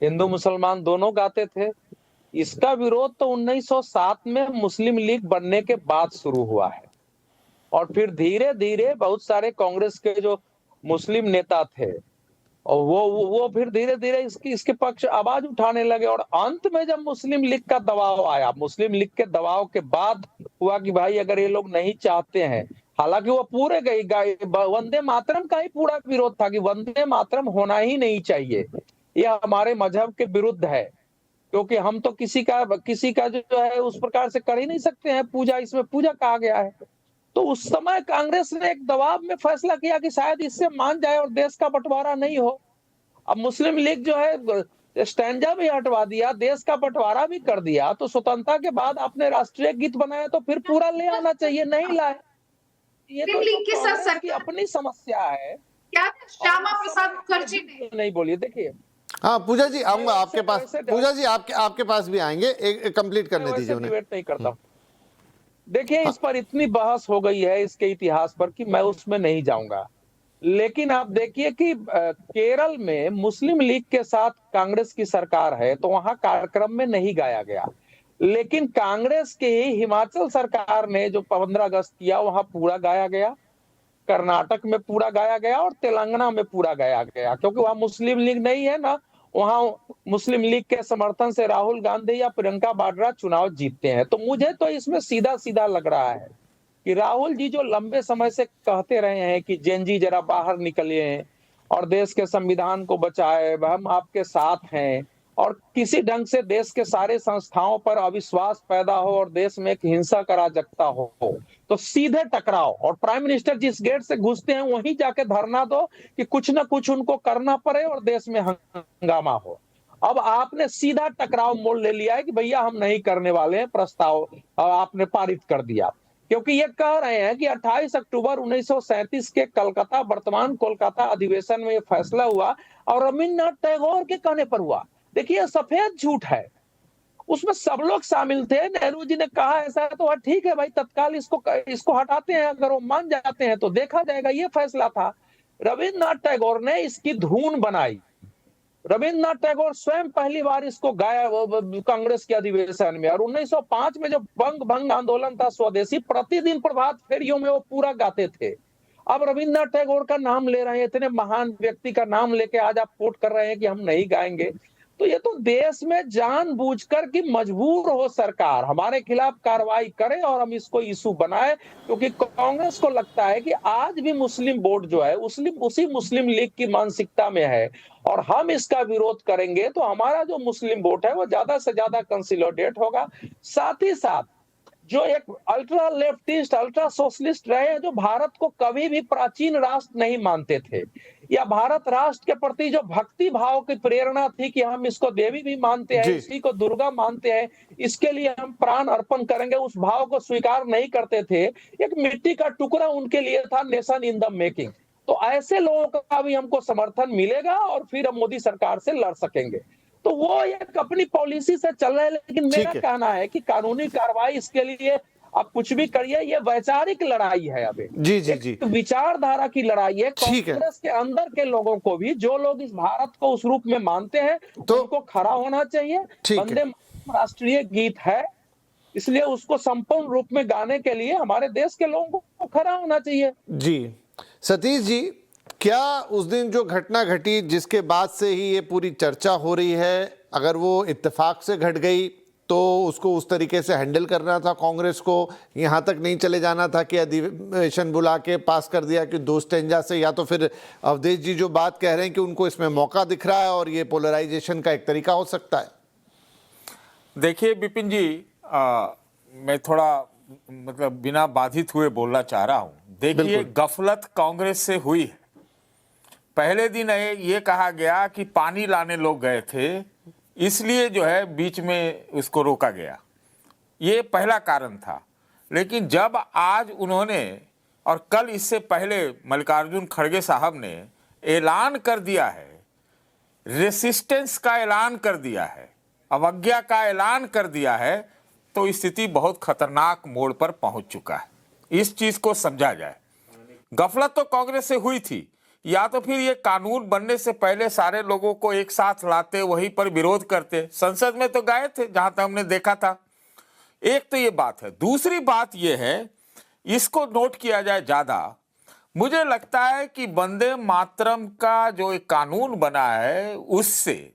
J: हिंदू मुसलमान दोनों गाते थे। इसका विरोध तो 1907 में मुस्लिम लीग बनने के बाद शुरू हुआ है, और फिर धीरे धीरे बहुत सारे कांग्रेस के जो मुस्लिम नेता थे और वो फिर धीरे धीरे इसके पक्ष आवाज उठाने लगे, और अंत में जब मुस्लिम लीग का दबाव आया, मुस्लिम लीग के दबाव के बाद हुआ कि भाई अगर ये लोग नहीं चाहते हैं, हालांकि वो पूरे वंदे मातरम का ही पूरा विरोध था कि वंदे मातरम होना ही नहीं चाहिए, ये हमारे मजहब के विरुद्ध है, क्योंकि हम तो किसी का जो है उस प्रकार से कर ही नहीं सकते हैं पूजा, इसमें पूजा कहा गया है। तो उस समय कांग्रेस ने एक दबाव में फैसला किया कि शायद इससे मान जाए और देश का बंटवारा नहीं हो। अब मुस्लिम लीग जो है स्टैंजा भी हटवा दिया, देश का बंटवारा भी कर दिया, तो स्वतंत्रता के बाद आपने राष्ट्रीय गीत बनाया तो फिर पूरा ले आना चाहिए, नहीं लाए। ये तो की अपनी समस्या है।
G: क्या श्यामा प्रसाद मुखर्जी ने
J: नहीं बोलिए, देखिए।
D: हाँ पूजा जी आऊंगा आपके पास, पूजा जी आपके पास भी आएंगे, एक कंप्लीट करने दीजिए उन्हें।
J: डिबेट नहीं करता। देखिए इस पर इतनी बहस हो गई है इसके इतिहास पर कि मैं उसमें नहीं जाऊंगा, लेकिन आप देखिए कि केरल में मुस्लिम लीग के साथ कांग्रेस की सरकार है तो वहां कार्यक्रम में नहीं गाया गया, लेकिन कांग्रेस के हिमाचल सरकार ने जो 15 अगस्त किया वहां पूरा गाया गया, कर्नाटक में पूरा गाया गया और तेलंगाना में पूरा गाया गया, क्योंकि वहां मुस्लिम लीग नहीं है ना, वहां मुस्लिम लीग के समर्थन से राहुल गांधी या प्रियंका वाड्रा चुनाव जीतते हैं। तो मुझे तो इसमें सीधा सीधा लग रहा है कि राहुल जी जो लंबे समय से कहते रहे हैं कि जेनजी जरा बाहर निकलिए और देश के संविधान को बचाए, हम आपके साथ हैं, और किसी ढंग से देश के सारे संस्थाओं पर अविश्वास पैदा हो और देश में एक हिंसक अराजकता हो, तो सीधे टकराओ, और प्राइम मिनिस्टर जिस गेट से घुसते हैं वहीं जाके धरना दो कि कुछ ना कुछ उनको करना पड़े और देश में हंगामा हो। अब आपने सीधा टकराव मोड़ ले लिया है कि भैया हम नहीं करने वाले हैं, प्रस्ताव आपने पारित कर दिया, क्योंकि ये कह रहे हैं कि 28 अक्टूबर 1937 के कलकत्ता, वर्तमान कोलकाता अधिवेशन में ये फैसला हुआ और रविन्द्रनाथ टैगोर के कहने पर हुआ। देखिए सफेद झूठ है, उसमें सब लोग शामिल थे। नेहरू जी ने कहा ऐसा है तो ठीक है भाई, तत्काल इसको हटाते हैं, अगर वो मान जाते हैं तो देखा जाएगा, ये फैसला था। रविन्द्रनाथ टैगोर ने इसकी धुन बनाई, रविन्द्रनाथ टैगोर स्वयं पहली बार इसको गाया कांग्रेस के अधिवेशन में, और 1905 में जो भंग आंदोलन था स्वदेशी, प्रतिदिन प्रभात फेरियों में वो पूरा गाते थे। अब रविन्द्रनाथ टैगोर का नाम ले रहे हैं, इतने महान व्यक्ति का नाम लेके आज आप कोट कर रहे हैं कि हम नहीं गाएंगे, तो ये तो देश में जानबूझकर कि मजबूर हो सरकार हमारे खिलाफ कार्रवाई करे और हम इसको इशू बनाए, क्योंकि कांग्रेस को लगता है कि आज भी मुस्लिम वोट जो है उसी मुस्लिम लीग की मानसिकता में है, और हम इसका विरोध करेंगे तो हमारा जो मुस्लिम वोट है वो ज्यादा से ज्यादा कंसोलिडेट होगा। साथ ही साथ जो एक अल्ट्रा लेफ्टिस्ट, अल्ट्रा सोशलिस्ट रहे हैं, जो भारत को कभी भी प्राचीन राष्ट्र नहीं मानते थे, या भारत राष्ट्र के प्रति जो भक्ति भाव की प्रेरणा थी कि हम इसको देवी भी मानते हैं, इसी को दुर्गा मानते हैं, इसके लिए हम प्राण अर्पण करेंगे, उस भाव को स्वीकार नहीं करते थे। एक मिट्टी का टुकड़ा उनके लिए था नेशन इन द मेकिंग। तो ऐसे लोगों का भी हमको समर्थन मिलेगा और फिर हम मोदी सरकार से लड़ सकेंगे। तो वो एक अपनी पॉलिसी से चल रहे हैं, लेकिन मेरा कहना है कि कानूनी कार्रवाई इसके लिए आप कुछ भी करिए, ये वैचारिक लड़ाई है। अभी
D: जी
J: विचारधारा की लड़ाई है। कांग्रेस के अंदर के लोगों को भी, जो लोग इस भारत को उस रूप में मानते हैं, तो उनको खड़ा होना चाहिए। वंदे मातरम राष्ट्रीय गीत है, इसलिए उसको संपूर्ण रूप में गाने के लिए हमारे देश के लोगों को खड़ा होना चाहिए।
D: जी सतीश जी, क्या उस दिन जो घटना घटी जिसके बाद से ही ये पूरी चर्चा हो रही है, अगर वो इत्तेफाक से घट गई तो उसको उस तरीके से हैंडल करना था कांग्रेस को, यहाँ तक नहीं चले जाना था कि अधिवेशन बुला के पास कर दिया कि 2 स्टेंजा से, या तो फिर अवधेश जी जो बात कह रहे हैं कि उनको इसमें मौका दिख रहा है और ये पोलराइजेशन का एक तरीका हो सकता है?
K: देखिए विपिन जी, मैं थोड़ा मतलब बिना बाधित हुए बोलना चाह रहा हूँ। देखिए, गफलत कांग्रेस से हुई है। पहले दिन ये कहा गया कि पानी लाने लोग गए थे, इसलिए जो है बीच में उसको रोका गया, ये पहला कारण था। लेकिन जब आज उन्होंने, और कल इससे पहले मल्लिकार्जुन खड़गे साहब ने ऐलान कर दिया है, रेसिस्टेंस का ऐलान कर दिया है, अवज्ञा का ऐलान कर दिया है, तो स्थिति बहुत खतरनाक मोड़ पर पहुंच चुका है। इस चीज को समझा जाए। गफलत तो कांग्रेस से हुई थी, या तो फिर ये कानून बनने से पहले सारे लोगों को एक साथ लाते, वहीं पर विरोध करते। संसद में तो गए थे जहां तक हमने देखा था। एक तो ये बात है। दूसरी बात ये है, इसको नोट किया जाए ज्यादा, मुझे लगता है कि वंदे मातरम का जो एक कानून बना है, उससे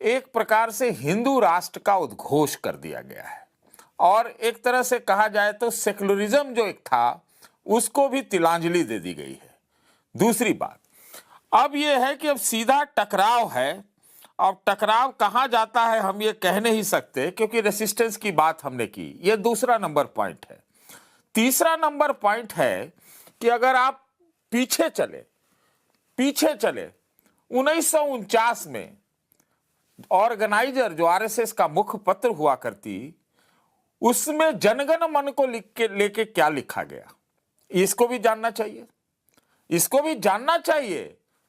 K: एक प्रकार से हिंदू राष्ट्र का उद्घोष कर दिया गया है, और एक तरह से कहा जाए तो सेकुलरिज्म जो एक था उसको भी तिलांजलि दे दी गई है। दूसरी बात अब यह है कि अब सीधा टकराव है। अब टकराव कहाँ जाता है हम ये कह नहीं सकते, क्योंकि रेसिस्टेंस की बात हमने की। ये दूसरा नंबर पॉइंट है। तीसरा नंबर पॉइंट है कि अगर आप पीछे चले 1949 में ऑर्गेनाइजर जो आरएसएस का मुखपत्र हुआ करती, उसमें जनगण मन को लेके क्या लिखा गया, इसको भी जानना चाहिए। इसको भी जानना चाहिए।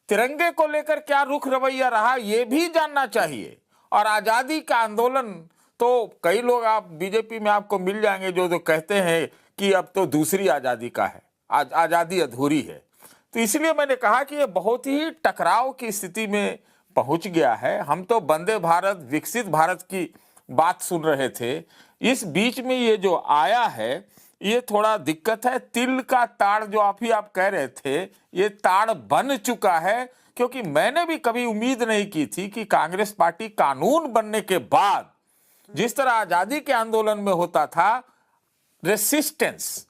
K: तिरंगे को लेकर क्या रुख रवैया रहा, ये भी जानना चाहिए। और आजादी का आंदोलन तो कई लोग आप बीजेपी में आपको मिल जाएंगे जो कहते हैं कि अब तो दूसरी आजादी का है, आजादी अधूरी है। तो इसलिए मैंने कहा कि ये बहुत ही टकराव की स्थिति में पहुंच गया है। हम तो वंदे भारत, विकसित भारत की बात सुन रहे थे, इस बीच में ये जो आया है ये थोड़ा दिक्कत है। तिल का ताड़ जो आप कह रहे थे, ये ताड़ बन चुका है, क्योंकि मैंने भी कभी उम्मीद नहीं की थी कि कांग्रेस पार्टी कानून बनने के बाद जिस तरह आजादी के आंदोलन में होता था रेसिस्टेंस,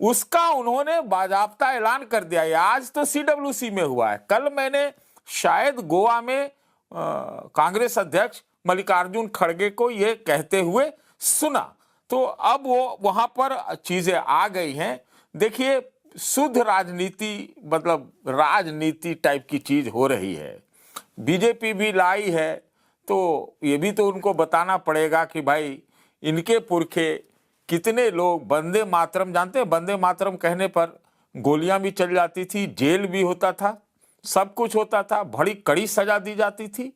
K: उसका उन्होंने बाजाबता ऐलान कर दिया। आज तो सीडब्ल्यूसी में हुआ है। कल मैंने शायद गोवा में कांग्रेस अध्यक्ष मल्लिकार्जुन खड़गे को ये कहते हुए सुना। तो अब वो वहां पर चीजें आ गई हैं। देखिए, शुद्ध राजनीति, मतलब राजनीति टाइप की चीज हो रही है। बीजेपी भी लाई है, तो ये भी तो उनको बताना पड़ेगा कि भाई इनके पुरखे कितने लोग वंदे मातरम जानते हैं। वंदे मातरम कहने पर गोलियां भी चल जाती थी, जेल भी होता था, सब कुछ होता था, बड़ी कड़ी सजा दी जाती थी।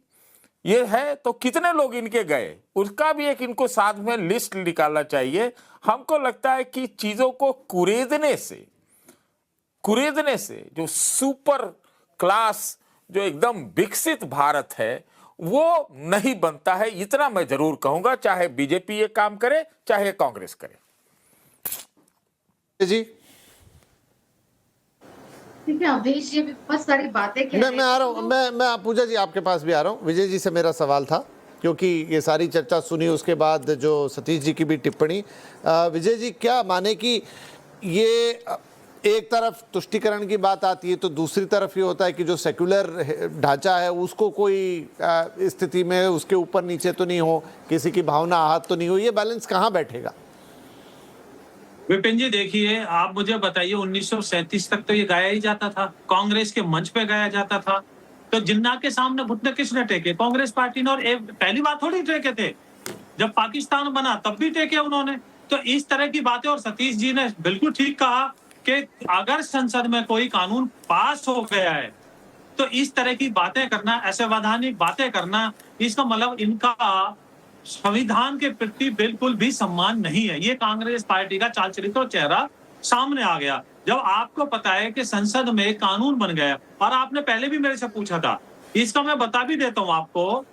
K: ये है तो कितने लोग इनके गए, उसका भी एक इनको साथ में लिस्ट निकालना चाहिए। हमको लगता है कि चीजों को कुरेदने से जो सुपर क्लास, जो एकदम विकसित भारत है, वो नहीं बनता है। इतना मैं जरूर कहूंगा, चाहे बीजेपी ये काम करे चाहे कांग्रेस करे।
D: जी
G: देखिए अवधेश जी बहुत सारी बातें कह रहे
D: मैं आ रहा हूँ, मैं पूजा जी आपके पास भी आ रहा हूँ। विजय जी से मेरा सवाल था, क्योंकि ये सारी चर्चा सुनी उसके बाद जो सतीश जी की भी टिप्पणी। विजय जी क्या माने कि ये एक तरफ तुष्टीकरण की बात आती है तो दूसरी तरफ ये होता है कि जो सेक्युलर ढांचा है उसको कोई स्थिति में उसके ऊपर नीचे तो नहीं हो, किसी की भावना आहत तो नहीं हो, ये बैलेंस कहाँ बैठेगा?
H: विपिन जी देखिए, आप मुझे बताइए 1937 तक तो ये गाया ही जाता था, कांग्रेस के मंच पे गाया जाता था। तो जिन्ना के सामने घुटने किसने टेके? कांग्रेस पार्टी ने। और पहली बात थोड़ी टेके थे, जब पाकिस्तान बना तब भी टेके उन्होंने। तो इस तरह की बातें, और सतीश जी ने बिल्कुल ठीक कहा कि अगर संसद में कोई कानून पास हो गया है तो इस तरह की बातें करना, असंवैधानिक बातें करना, इसका मतलब इनका संविधान के प्रति बिल्कुल भी सम्मान नहीं है। ये कांग्रेस पार्टी का चाल चरित्र और चेहरा सामने आ गया। जब आपको पता है कि संसद में कानून बन गया, और आपने पहले भी मेरे से पूछा था, इसका मैं बता भी देता हूं आपको।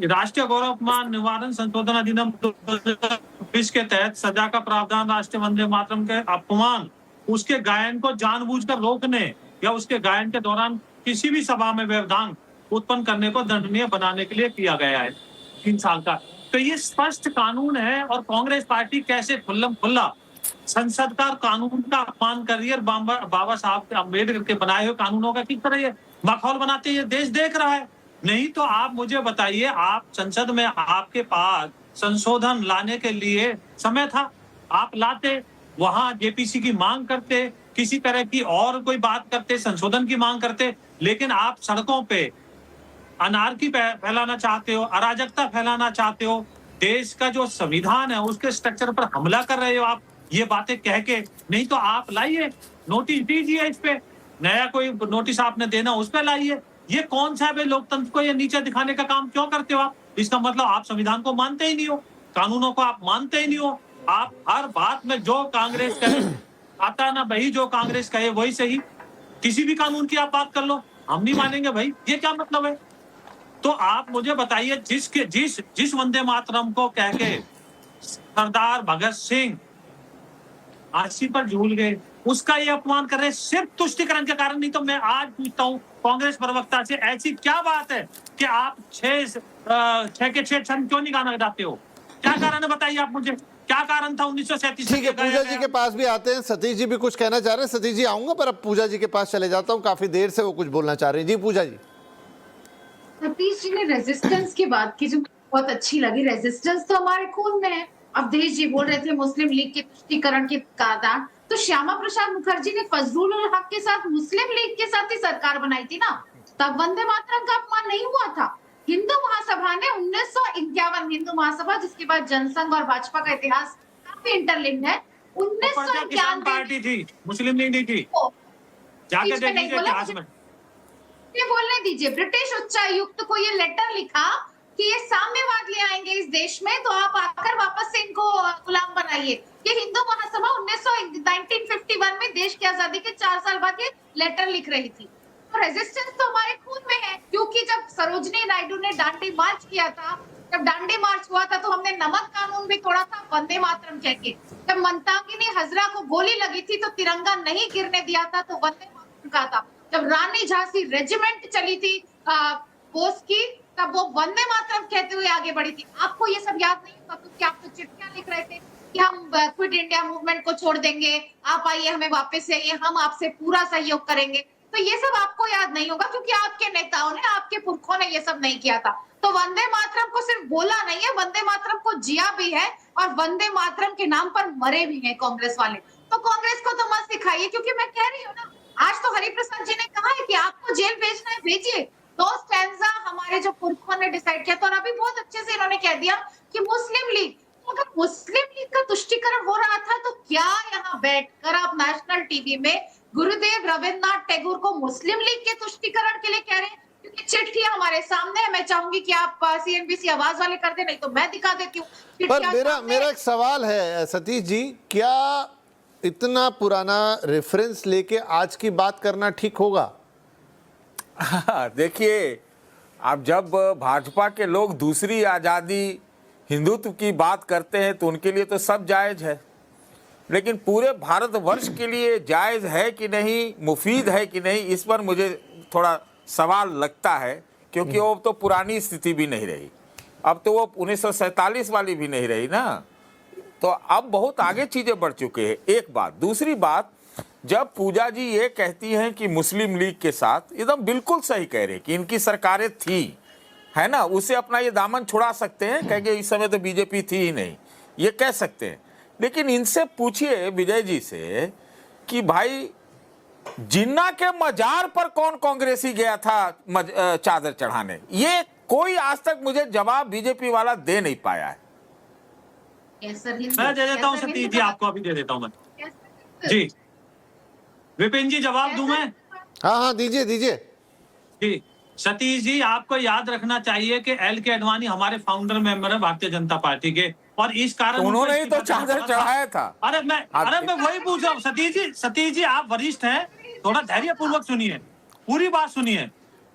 H: राष्ट्रीय गौरव अपमान निवारण संशोधन अधिनियम 2020 के तहत सजा का प्रावधान राष्ट्रीय वंदे मातरम के अपमान, उसके गायन को जानबूझकर रोकने या उसके गायन के दौरान किसी भी सभा में व्यवधान उत्पन्न करने को दंडनीय बनाने के लिए किया गया है 3 साल का। तो ये स्पष्ट कानून है, और कांग्रेस पार्टी कैसे खुल्लम खुल्ला संसद का कानून का अपमान कर रही है। बाबा साहब अम्बेडकर के बनाए हुए कानूनों का किस तरह ये माहौल बनाते हैं, ये देश देख रहा है। नहीं तो आप मुझे बताइए, आप संसद में आपके पास संशोधन लाने के लिए समय था, आप लाते, वहां जेपीसी की मांग करते, किसी तरह की और कोई बात करते, संशोधन की मांग करते। लेकिन आप सड़कों पे अनारकी फैलाना चाहते हो, अराजकता फैलाना चाहते हो, देश का जो संविधान है उसके स्ट्रक्चर पर हमला कर रहे हो आप, ये बातें कह के। नहीं तो आप लाइए, नोटिस दीजिए, इस पे नया कोई नोटिस आपने देना उस पे लाइए। ये कौन सा है लोकतंत्र को ये नीचे दिखाने का काम क्यों करते हो आप? इसका मतलब आप संविधान को मानते ही नहीं हो, कानूनों को आप मानते ही नहीं हो। आप हर बात में जो कांग्रेस कहे आता ना भाई, जो कांग्रेस कहे वही सही। किसी भी कानून की आप बात कर लो, हम नहीं मानेंगे भाई, ये क्या मतलब है? तो आप मुझे बताइए, जिस वंदे मातरम को कह के सरदार भगत सिंह फांसी पर झूल गए, उसका ये अपमान कर रहे सिर्फ तुष्टीकरण के कारण। नहीं तो मैं आज पूछता हूँ कांग्रेस प्रवक्ता से, ऐसी क्या बात है कि आप 6 के 6 छंद क्यों नहीं गाना गाते हो? क्या कारण है बताइए आप मुझे, क्या कारण था 1937?
D: ठीक है, पूजा जी के पास भी आते हैं। सतीश जी भी कुछ कहना चाह रहे हैं। सतीश जी आऊंगा, पर अब पूजा जी के पास चले जाता हूँ, काफी देर से वो कुछ बोलना चाह रहे हैं। जी पूजा जी।
G: सतीश जी ने रेजिस्टेंस की बात की जो बहुत अच्छी लगी। रेजिस्टेंस तो हमारे खून में है। अवधेश जी बोल रहे थे मुस्लिम लीग के तुष्टीकरण के कारण, तो श्यामा प्रसाद मुखर्जी ने फजलुल हक के साथ मुस्लिम लीग के साथ ही सरकार बनाई थी ना, तब वंदे मातरम का अपमान नहीं हुआ था। हिंदू महासभा ने 1951 हिंदू महासभा, जिसके बाद जनसंघ और भाजपा का इतिहास काफी इंटरलिंक्ड है। 1951
H: पार्टी थी, मुस्लिम लीग नहीं थी। जाके देखिए इतिहास में।
G: ये बोलने दीजिए, ब्रिटिश उच्चायुक्त को ये लेटर लिखा कि ये साम्यवाद ले आएंगे इस देश में, तो आप आकर वापस से इनको गुलाम बनाइए। ये हिंदू महासभा 1951 में देश की आजादी के 4 साल बाद ये लेटर लिख रही थी। तो रेजिस्टेंस तो हमारे खून में है, क्योंकि जब सरोजनी नायडू ने दांडी मार्च किया था, जब दांडी मार्च हुआ था, तो हमने नमक कानून भी तोड़ा था वंदे मातरम कह के। जब मंदाकिनी हजरा को गोली लगी थी तो तिरंगा नहीं गिरने दिया था, तो वंदे मातरम कहा था। जब रानी झांसी रेजिमेंट चली थी बोस की, तब वो वंदे मातरम कहते हुए आगे बढ़ी थी। आपको ये सब याद नहीं होगा क्योंकि आप तो चिट्ठियां लिख रहे थे कि हम क्विट इंडिया मूवमेंट को छोड़ देंगे, आप आइए, हमें वापस आइए, हम आपसे पूरा सहयोग करेंगे। तो ये सब आपको याद नहीं होगा क्योंकि आपके नेताओं ने, आपके पुरखों ने ये सब नहीं किया था। तो वंदे मातरम को सिर्फ बोला नहीं है, वंदे मातरम को जिया भी है, और वंदे मातरम के नाम पर मरे भी हैं कांग्रेस वाले। तो कांग्रेस को तो मत सिखाइए, क्योंकि मैं कह रही हूँ ना, आज तो हरिप्रसाद जी ने कहा है कि आपको जेल भेजना है, भेजिए। 2 स्टैंजा हमारे जो पुरखों ने डिसाइड किया था, और अभी बहुत अच्छे से इन्होंने कह दिया कि मुस्लिम लीग, अगर मुस्लिम लीग का तुष्टीकरण हो रहा था तो क्या यहाँ बैठकर आप नेशनल टीवी में गुरुदेव रविन्द्रनाथ टैगोर को मुस्लिम लीग के तुष्टीकरण के लिए कह रहे हैं? क्योंकि चिट्ठी हमारे सामने है। मैं चाहूंगी कि आप सीएनबीसी आवाज वाले कर दे, नहीं तो मैं दिखा देती हूँ।
D: पर मेरा एक सवाल है सतीश जी, क्या इतना पुराना रेफरेंस लेके आज की बात करना ठीक होगा?
K: देखिए, अब जब भाजपा के लोग दूसरी आज़ादी हिंदुत्व की बात करते हैं तो उनके लिए तो सब जायज़ है। लेकिन पूरे भारतवर्ष के लिए जायज़ है कि नहीं, मुफीद है कि नहीं, इस पर मुझे थोड़ा सवाल लगता है, क्योंकि वो तो पुरानी स्थिति भी नहीं रही, अब तो वो 1947 वाली भी नहीं रही ना, तो अब बहुत आगे चीज़ें बढ़ चुके हैं। एक बात। दूसरी बात, जब पूजा जी ये कहती हैं कि मुस्लिम लीग के साथ, एकदम बिल्कुल सही कह रहे हैं कि इनकी सरकारें थी, है ना, उसे अपना ये दामन छुड़ा सकते हैं, कहेंगे इस समय तो बीजेपी थी ही नहीं, ये कह सकते हैं। लेकिन इनसे पूछिए विजय जी से कि भाई जिन्ना के मजार पर कौन कांग्रेसी गया था चादर चढ़ाने, ये कोई आज तक मुझे जवाब बीजेपी वाला दे नहीं पाया है।
H: मैं दे देता हूँ सतीश जी, आपको अभी दे देता हूँ मैं जी। विपिन जी जवाब दूं मैं?
D: हाँ दीजिए
H: जी। सतीश जी, आपको याद रखना चाहिए कि एल के अडवाणी हमारे फाउंडर मेंबर है भारतीय जनता पार्टी के, और इस कारण
K: उन्होंने ही तो चादर चढ़ाया था।
H: अरे मैं वही पूछ रहा हूँ सतीश जी आप वरिष्ठ हैं, थोड़ा धैर्य पूर्वक सुनिए, पूरी बात सुनिए।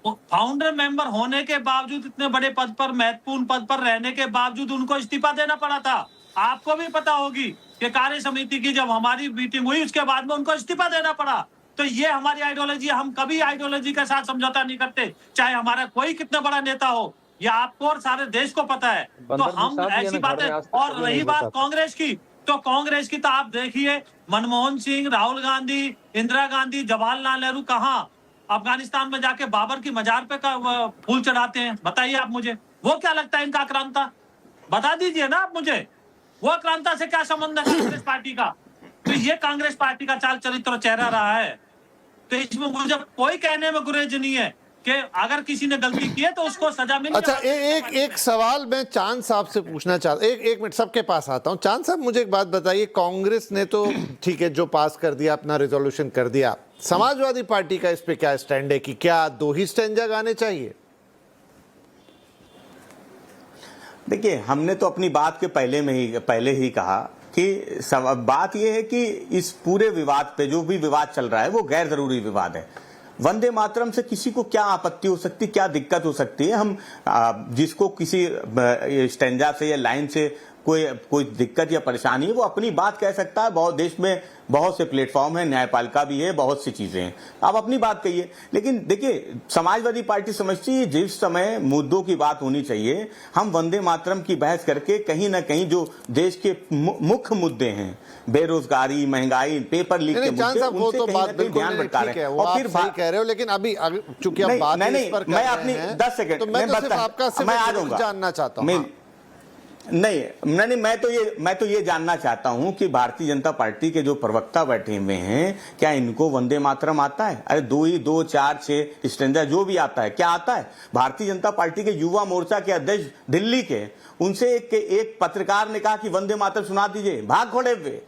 H: फाउंडर मेंबर होने के बावजूद, इतने बड़े पद पर, महत्वपूर्ण पद पर रहने के बावजूद उनको इस्तीफा देना पड़ा था। आपको भी पता होगी कि कार्य समिति की जब हमारी मीटिंग हुई उसके बाद में उनको इस्तीफा देना पड़ा। तो ये हमारी आइडियोलॉजी, हम कभी आइडियोलॉजी के साथ समझौता नहीं करते, चाहे हमारा कोई कितना बड़ा नेता हो, ये आपको और सारे देश को पता है। तो हम ऐसी बातें, और रही बात कांग्रेस की, तो कांग्रेस की तो आप देखिए, मनमोहन सिंह, राहुल गांधी, इंदिरा गांधी, जवाहरलाल नेहरू कहाँ अफगानिस्तान में जाके बाबर की मजार पे फूल चढ़ाते हैं। बताइए आप मुझे, वो क्या लगता है इनका आक्रांता? बता दीजिए ना आप मुझे, वो आक्रांता से क्या संबंध है कांग्रेस पार्टी का? तो ये कांग्रेस पार्टी का चाल चरित्र चेहरा रहा है। तो इसमें मुझे कोई कहने में गुरेज नहीं है कि अगर किसी ने गलती की है तो उसको सजा मिले।
D: अच्छा, एक सवाल मैं चांद साहब से पूछना चाहता हूँ, एक मिनट सबके पास आता हूँ। चांद साहब मुझे एक बात बताइए, कांग्रेस ने तो ठीक है जो पास कर दिया, अपना रिजोल्यूशन कर दिया, समाजवादी पार्टी का इस पे क्या स्टैंड है कि क्या 2 ही स्टैंजा गाने चाहिए?
I: देखिए, हमने तो अपनी बात के पहले ही कहा कि बात यह है कि इस पूरे विवाद पे जो भी विवाद चल रहा है वो गैर जरूरी विवाद है। वंदे मातरम से किसी को क्या आपत्ति हो सकती, क्या दिक्कत हो सकती है? हम जिसको किसी स्टैंजा से या लाइन से कोई दिक्कत या परेशानी है, वो अपनी बात कह सकता है। बहुत देश में बहुत से प्लेटफॉर्म है, न्यायपालिका भी है, बहुत सी चीजें हैं, आप अपनी बात कहिए। लेकिन देखिए, समाजवादी पार्टी समझती है जिस समय मुद्दों की बात होनी चाहिए, हम वंदे मातरम की बहस करके कहीं ना कहीं जो देश के मुख्य मुद्दे हैं, बेरोजगारी, महंगाई, पेपर लीक के मुद्दे, उनसे कहीं ना कहीं ध्यान भटका रहे हैं। और फिर
D: बात कह रहे हो, लेकिन अभी चूंकि आप बात इस पर कर रहे हैं,
I: मैं अपनी 10 सेकंड,
D: तो मैं तो आपका जानना चाहता हूँ।
I: नहीं, मैं तो ये जानना चाहता हूं कि भारतीय जनता पार्टी के जो प्रवक्ता बैठे हुए हैं, क्या इनको वंदे मातरम आता है? अरे 2, 4, 6 स्टैंजा जो भी आता है, क्या आता है? भारतीय जनता पार्टी के युवा मोर्चा के अध्यक्ष दिल्ली के, उनसे एक पत्रकार ने कहा कि वंदे मातरम सुना दीजिए, भाग खड़े हुए।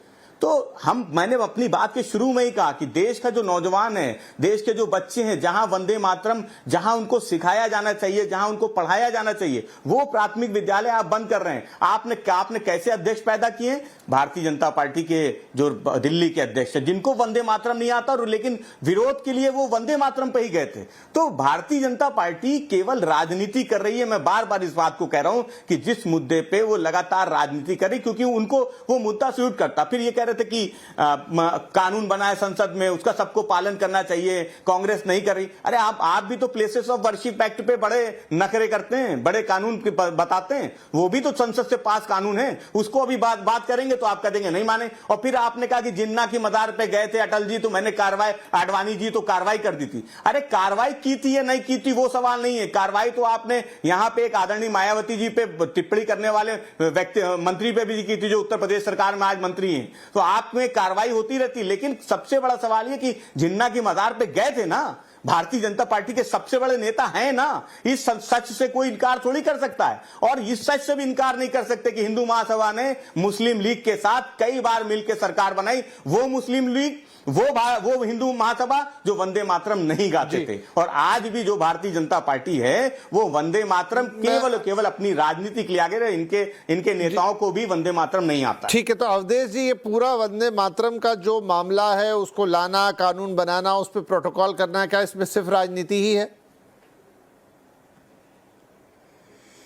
I: तो मैंने अपनी बात के शुरू में ही कहा कि देश का जो नौजवान है, देश के जो बच्चे हैं, जहां वंदे मातरम, जहां उनको सिखाया जाना चाहिए, जहां उनको पढ़ाया जाना चाहिए, वो प्राथमिक विद्यालय आप बंद कर रहे हैं। आपने कैसे अध्यक्ष पैदा किए? भारतीय जनता पार्टी के जो दिल्ली के अध्यक्ष है, जिनको वंदे मातरम नहीं आता, लेकिन विरोध के लिए वो वंदे मातरम पे ही गए थे। तो भारतीय जनता पार्टी केवल राजनीति कर रही है। मैं बार बार इस बात को कह रहा हूं कि जिस मुद्दे पे वो लगातार राजनीति कर रही, क्योंकि उनको वो मुद्दा सूट करता। फिर ये कह रहे थे कि कानून बनाए संसद में, उसका सबको पालन करना चाहिए, कांग्रेस नहीं कर रही। अरे आप भी तो प्लेसेस ऑफ वर्शिप एक्ट पे बड़े नखरे करते हैं, बड़े कानून बताते हैं। वो भी तो संसद से पास कानून है, उसको अभी बात करेंगे तो आप कह देंगे नहीं माने। और फिर आपने कहा कि जिन्ना की मजार पे गए थे अटल जी, तो मैंने कार्रवाई, आडवाणी जी तो कार्रवाई कर दी थी। अरे कार्रवाई की थी या नहीं की थी वो सवाल नहीं है। कार्रवाई तो आपने यहां पे एक आदरणीय मायावती जी पे टिप्पणी करने वाले व्यक्ति, मंत्री पे भी की थी, जो उत्तर प्रदेश सरकार में आज मंत्री हैं। तो आप में कार्रवाई होती रहती। लेकिन सबसे बड़ा सवाल यह कि जिन्ना की मजार पे गए थे ना, भारतीय जनता पार्टी के सबसे बड़े नेता हैं ना, इस सच से कोई इनकार थोड़ी कर सकता है। और इस सच से भी इनकार नहीं कर सकते कि हिंदू महासभा ने मुस्लिम लीग के साथ कई बार मिलकर सरकार बनाई। वो मुस्लिम लीग, वो हिंदू महासभा जो वंदे मातरम नहीं गाते थे। और आज भी जो भारतीय जनता पार्टी है, वो वंदे मातरम केवल अपनी राजनीति के लिए आगे रहे। इनके नेताओं को भी वंदे मातरम नहीं आता।
D: ठीक है, तो अवधेश जी, ये पूरा वंदे मातरम का जो मामला है, उसको लाना, कानून बनाना, उस पर प्रोटोकॉल करना, क्या इसमें सिर्फ राजनीति ही है?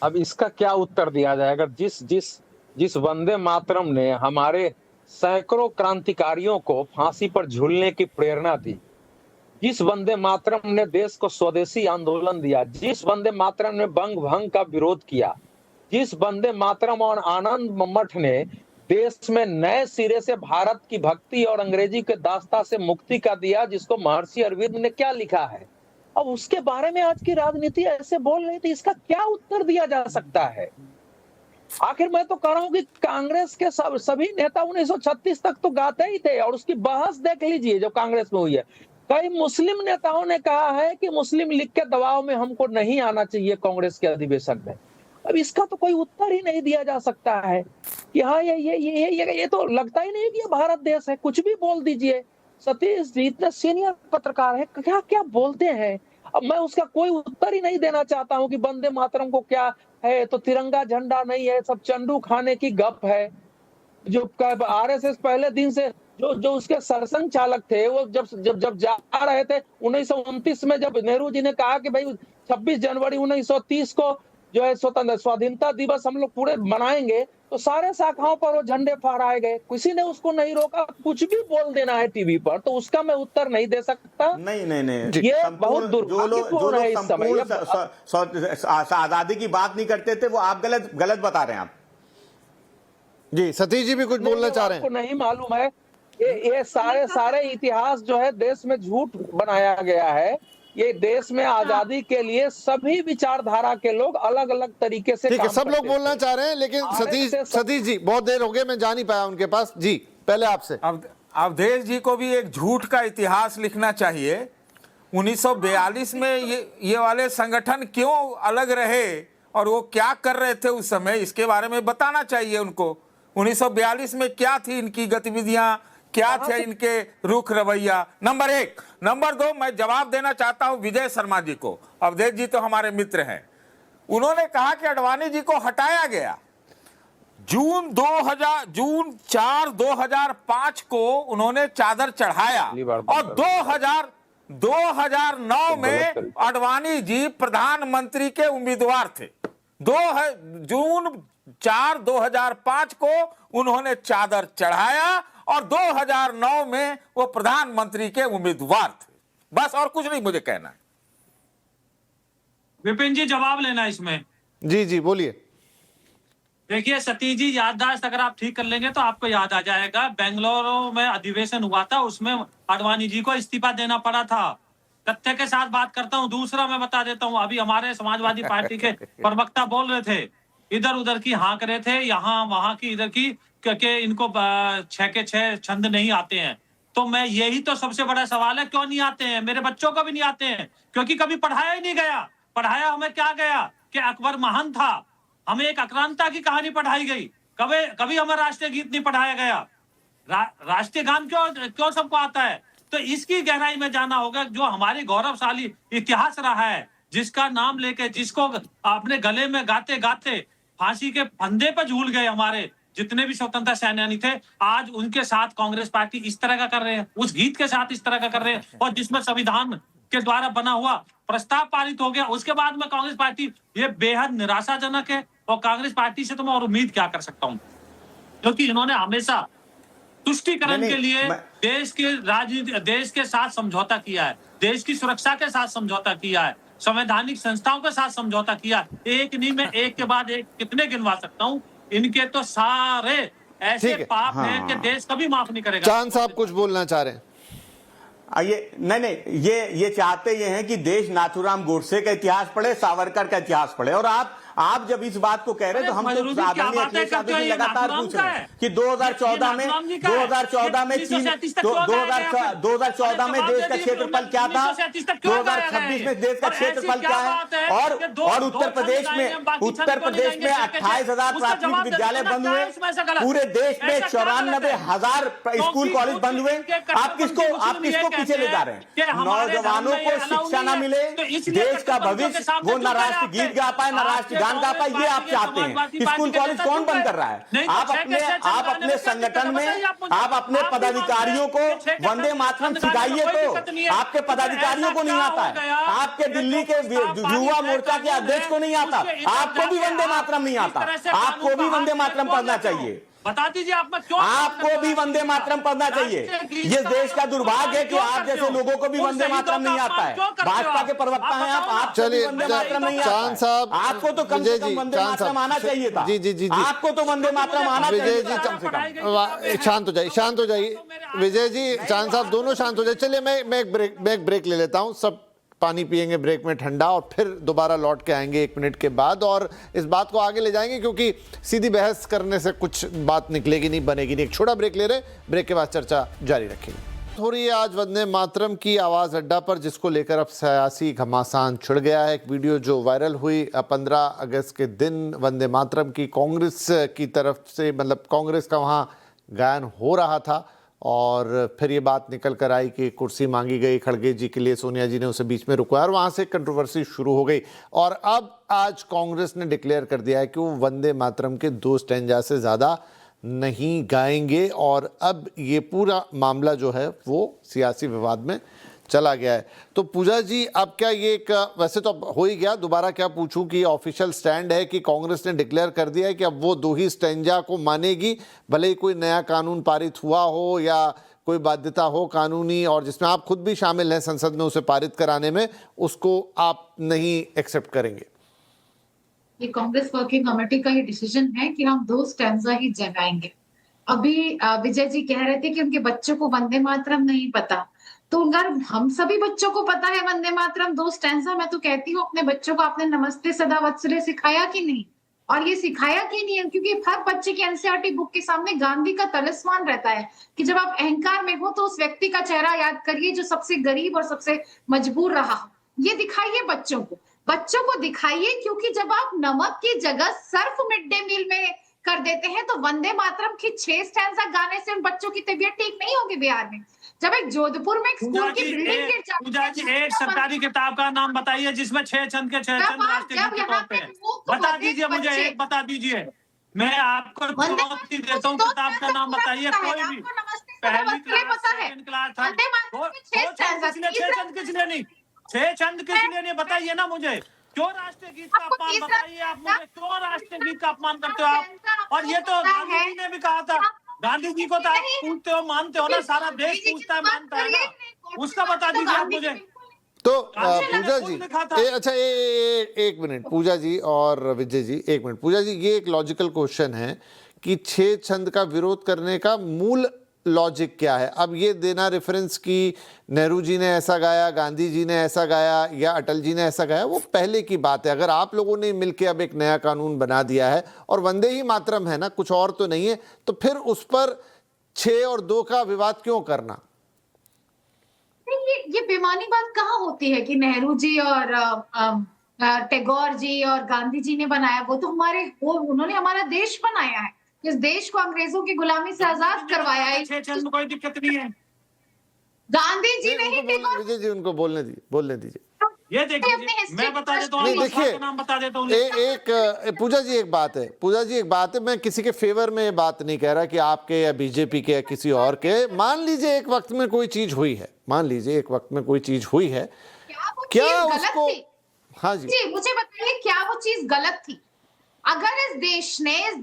J: अब इसका क्या उत्तर दिया जाए? अगर जिस वंदे मातरम ने हमारे सैकड़ों क्रांतिकारियों को फांसी पर झूलने की प्रेरणा दी, जिस वंदे मातरम ने देश को स्वदेशी आंदोलन दिया, जिस वंदे मातरम ने बंग भंग का विरोध किया, जिस वंदे मातरम और आनंद मठ ने देश में नए सिरे से भारत की भक्ति और अंग्रेजी के दास्ता से मुक्ति का दिया, जिसको महर्षि अरविंद ने क्या लिखा है। अब उसके बारे में आज की राजनीति ऐसे बोल रही थी, इसका क्या उत्तर दिया जा सकता है? आखिर मैं तो कह रहा हूं कि कांग्रेस के सभी नेता 1936 तक तो गाते ही थे, और उसकी बहस देख लीजिए जो कांग्रेस में हुई है। कई मुस्लिम नेताओं ने कहा है कि मुस्लिम लीग के दबाव में हमको नहीं आना चाहिए कांग्रेस के अधिवेशन में। अब इसका तो कोई उत्तर ही नहीं दिया जा सकता है कि हाँ ये तो लगता ही नहीं कि ये भारत देश है, कुछ भी बोल दीजिए। सतीश जी इतने सीनियर पत्रकार है, क्या क्या बोलते हैं। अब मैं उसका कोई उत्तर ही नहीं देना चाहता हूं कि वंदे मातरम को क्या है, तो तिरंगा झंडा नहीं है, सब चंडू खाने की गप है। जो आरएसएस पहले दिन से जो उसके सरसंघ चालक थे, वो जब जा रहे थे 1929 में, जब नेहरू जी ने कहा कि भाई 26 जनवरी 1930 को जो है स्वाधीनता दिवस हम लोग पूरे मनाएंगे, तो सारे शाखाओं पर वो झंडे फहराए गए, किसी ने उसको नहीं रोका। कुछ भी बोल देना है टीवी पर, तो उसका मैं उत्तर नहीं दे सकता।
I: नहीं
J: ये बहुत दुर्भाग्यपूर्ण है। इस समय
I: आजादी की बात नहीं करते थे, वो आप गलत बता रहे हैं। आप
D: जी सतीश जी भी कुछ बोलना चाह रहे हैं।
J: आपको नहीं मालूम है, ये सारे इतिहास जो है देश में झूठ बनाया गया है। ये देश में आजादी के लिए सभी विचारधारा के लोग अलग अलग तरीके से,
D: ठीक है, सब लोग बोलना चाह रहे हैं, लेकिन सतीश जी बहुत देर हो गई, मैं जा नहीं पाया उनके पास। जी पहले आपसे।
K: अवधेश जी को भी एक झूठ का इतिहास लिखना चाहिए। 1942 में ये वाले संगठन क्यों अलग रहे और वो क्या कर रहे थे उस समय, इसके बारे में बताना चाहिए उनको। 1942 में क्या थी इनकी गतिविधियां, क्या थे इनके रुख रवैया, नंबर 1। नंबर 2, मैं जवाब देना चाहता हूं विजय शर्मा जी को। अवधेश जी तो हमारे मित्र हैं। उन्होंने कहा कि अडवाणी जी को हटाया गया। जून 4 2005 को उन्होंने चादर चढ़ाया और 2009 में अडवाणी जी प्रधानमंत्री के उम्मीदवार थे। जून 4 2005 को उन्होंने चादर चढ़ाया और 2009 में वो प्रधानमंत्री के उम्मीदवार थे। बस और कुछ नहीं मुझे कहना है।
H: विपिन जी जवाब लेना इसमें।
D: जी बोलिए।
H: देखिए सतीश जी, याददाश्त अगर आप ठीक कर लेंगे तो आपको याद आ जाएगा, बेंगलुरु में अधिवेशन हुआ था, उसमें अडवाणी जी को इस्तीफा देना पड़ा था। तथ्य के साथ बात करता हूं। दूसरा मैं बता देता हूं, अभी हमारे समाजवादी पार्टी के प्रवक्ता बोल रहे थे, इधर उधर की हाँक रहे थे, यहाँ वहां की इधर की, क्योंकि इनको 6 के 6 छंद नहीं आते हैं। तो मैं यही तो सबसे बड़ा सवाल है, क्यों नहीं आते हैं? मेरे बच्चों को भी नहीं आते हैं, क्योंकि कभी पढ़ाया ही नहीं गया। पढ़ाया हमें क्या गया कि अकबर महान था, हमें एक आक्रांता की कहानी पढ़ाई गई, कभी हमें राष्ट्रीय गीत नहीं पढ़ाया गया। राष्ट्रीय गान क्यों सबको आता है? तो इसकी गहराई में जाना होगा। जो हमारी गौरवशाली इतिहास रहा है, जिसका नाम लेके, जिसको अपने गले में गाते गाते फांसी के फंदे पर झूल गए हमारे जितने भी स्वतंत्रता सेनानी थे, आज उनके साथ कांग्रेस पार्टी इस तरह का कर रहे हैं, उस गीत के साथ इस तरह का कर रहे हैं, और जिसमें संविधान के द्वारा बना हुआ प्रस्ताव पारित हो गया, उसके बाद में कांग्रेस पार्टी, ये बेहद निराशाजनक है। और कांग्रेस पार्टी से तो मैं और उम्मीद क्या कर सकता हूँ, क्योंकि इन्होंने हमेशा तुष्टीकरण के लिए देश के राजनीति, देश के साथ समझौता किया है, देश की सुरक्षा के साथ समझौता किया है, संवैधानिक संस्थाओं के साथ समझौता किया। एक नहीं, मैं एक के बाद एक कितने गिनवा सकता हूँ। इनके तो सारे ऐसे पाप हैं कि देश कभी माफ नहीं करेगा।
D: चांद साहब कुछ बोलना चाह रहे हैं।
I: नहीं, ये चाहते ये हैं कि देश नाथूराम गोडसे का इतिहास पढ़े, सावरकर का इतिहास पढ़े। और आप जब इस बात को कह रहे हैं तो हम तो आदरणीय अखिलेश यादव जी लगातार पूछ रहे हैं कि 2014 में 2014 में देश का क्षेत्रफल क्या था, 2026 में देश का क्षेत्रफल क्या है, और उत्तर प्रदेश में 28,000 प्राथमिक विद्यालय बंद हुए, पूरे देश में 94,000 स्कूल कॉलेज बंद हुए। आप किसको पीछे ले जा रहे हैं? नौजवानों को शिक्षा न मिले, देश का भविष्य, वो न राष्ट्र गीत गा पाए, न राष्ट्र गान गा पाए, ये आप चाहते हैं। स्कूल कॉलेज कौन बंद कर रहा है? आप अपने संगठन में, आप अपने पदाधिकारियों को वंदे मातरम सिखाइए। तो आपके पदाधिकारियों को नहीं आता है, आपके दिल्ली के युवा मोर्चा के अध्यक्ष को नहीं आता, आपको भी वंदे मातरम नहीं आता, आपको भी वंदे मातरम पढ़ना चाहिए।
H: बता दीजिए आप में क्यों
I: आपको भी वंदे मातरम पढ़ना चाहिए। ये देश का दुर्भाग्य है कि आप जैसे लोगों को भी वंदे मातरम नहीं आता है। भाजपा के प्रवक्ता हैं आप,
D: चलिए
I: वंदे मातरम नहीं आता
D: चांद
I: है।
D: साहब,
I: आपको तो कम से कम वंदे मातरम आना चाहिए था।
D: जी
I: आपको तो वंदे मातरम आना चाहिए था कम से कम।
D: शांत हो जाइए विजय जी, चांद साहब दोनों शांत हो जाइए। चलिए मैं एक ब्रेक ले लेता हूं, सब पानी पिएंगे ब्रेक में ठंडा, और फिर दोबारा लौट के आएंगे 1 मिनट के बाद और इस बात को आगे ले जाएंगे, क्योंकि सीधी बहस करने से कुछ बात निकलेगी नहीं, बनेगी नहीं। एक छोटा ब्रेक ले रहे, ब्रेक के बाद चर्चा जारी रखेंगे। हो रही है आज वंदे मातरम की आवाज़ अड्डा पर, जिसको लेकर अब सियासी घमासान छिड़ गया है। एक वीडियो जो वायरल हुई 15 अगस्त के दिन वंदे मातरम की कांग्रेस की तरफ से, मतलब कांग्रेस का वहाँ गायन हो रहा था और फिर ये बात निकल कर आई कि कुर्सी मांगी गई खड़गे जी के लिए, सोनिया जी ने उसे बीच में रुकवाया और वहाँ से कंट्रोवर्सी शुरू हो गई। और अब आज कांग्रेस ने डिक्लेयर कर दिया है कि वो वंदे मातरम के 2 स्टैंजा से ज़्यादा नहीं गाएंगे और अब ये पूरा मामला जो है वो सियासी विवाद में चला गया है। तो पूजा जी, अब क्या ये एक, वैसे तो अब हो ही गया, दोबारा क्या पूछूं कि ऑफिशियल स्टैंड है कि कांग्रेस ने डिक्लेयर कर दिया है कि अब वो 2 ही स्टैंजा को मानेगी, भले ही कोई नया कानून पारित हुआ हो या कोई बाध्यता हो कानूनी, और जिसमें आप खुद भी शामिल हैं संसद में उसे पारित कराने में, उसको आप नहीं एक्सेप्ट करेंगे?
G: ये कांग्रेस वर्किंग कमेटी का ही डिसीजन है कि हम 2 स्टैंजा ही जगाएंगे। अभी विजय जी कह रहे थे कि उनके बच्चों को वंदे मातरम नहीं पता, तो अगर हम सभी बच्चों को पता है वंदे मातरम 2 स्टैंजा, मैं तो कहती हूँ अपने बच्चों को आपने नमस्ते सदा वत्सले सिखाया कि नहीं? और ये सिखाया कि नहीं है, क्योंकि हर बच्चे की एनसीईआरटी बुक के सामने गांधी का तलिस्मान रहता है कि जब आप अहंकार में हो तो उस व्यक्ति का चेहरा याद करिए जो सबसे गरीब और सबसे मजबूर रहा। ये दिखाइए बच्चों को दिखाइए, क्योंकि जब आप नमक की जगह सर्फ मिड डे मील में कर देते हैं तो वंदे मातरम की 6 स्टैंजा गाने से उन बच्चों की तबीयत ठीक नहीं होगी। बिहार में जब एक जोधपुर में एक स्कूल की बिल्डिंग गिर जाती है,
H: पूजा जी एक सरकारी किताब का नाम बताइए जिसमें 6 छंद के 6 छंद राष्ट्रीय गीत के तौर पे है। बता दीजिए मुझे, एक बता दीजिए, मैं आपको चुनौती देता हूँ, किताब का नाम बताइए कोई भी, पहली क्लास, सेकंड क्लास, थर्ड। 6 छंद किस लिए नहीं, 6 छंद किस लिए नहीं, बताइए ना मुझे। क्यों राष्ट्रीय गीत का अपमान, बताइए आप मुझे, क्यों राष्ट्रीय गीत का अपमान करते हो आप? और ये तो गांधी जी ने भी कहा था, गांधी जी को तो आप पूछते हो, मानते हो ना, सारा देश पूछता है, मानता है ना, उसका बता दीजिए आप मुझे।
D: तो पूजा जी अच्छा एक मिनट, पूजा जी और विजय जी, 1 मिनट। पूजा जी, ये एक लॉजिकल क्वेश्चन है कि 6 छंद का विरोध करने का मूल लॉजिक क्या है? अब ये देना रेफरेंस कि नेहरू जी ने ऐसा गाया, गांधी जी ने ऐसा गाया या अटल जी ने ऐसा गाया, वो पहले की बात है। अगर आप लोगों ने मिलकर अब एक नया कानून बना दिया है और वंदे ही मातरम है ना, कुछ और तो नहीं है, तो फिर उस पर 6 और 2 का विवाद क्यों करना?
G: ये बेमानी बात कहाँ होती है कि नेहरू जी और टैगोर जी और गांधी जी ने बनाया, वो तो उन्होंने हमारा देश बनाया है, इस देश को अंग्रेजों की गुलामी से आजाद करवाया है।
H: 6 छंद में कोई दिक्कत नहीं है।
G: गांधी जी नहीं,
D: विजय जी उनको बोलने दीजिए।
H: ये देखिए मैं बता देता हूँ,
D: देखिए
H: नाम बता देता हूँ।
D: एक पूजा जी एक बात है, मैं किसी के फेवर में ये बात नहीं कह रहा कि आपके या बीजेपी के या किसी और के। मान लीजिए एक वक्त में कोई चीज हुई है, क्या उसको, हाँ जी
G: मुझे बताइए क्या वो चीज गलत थी? अगर इस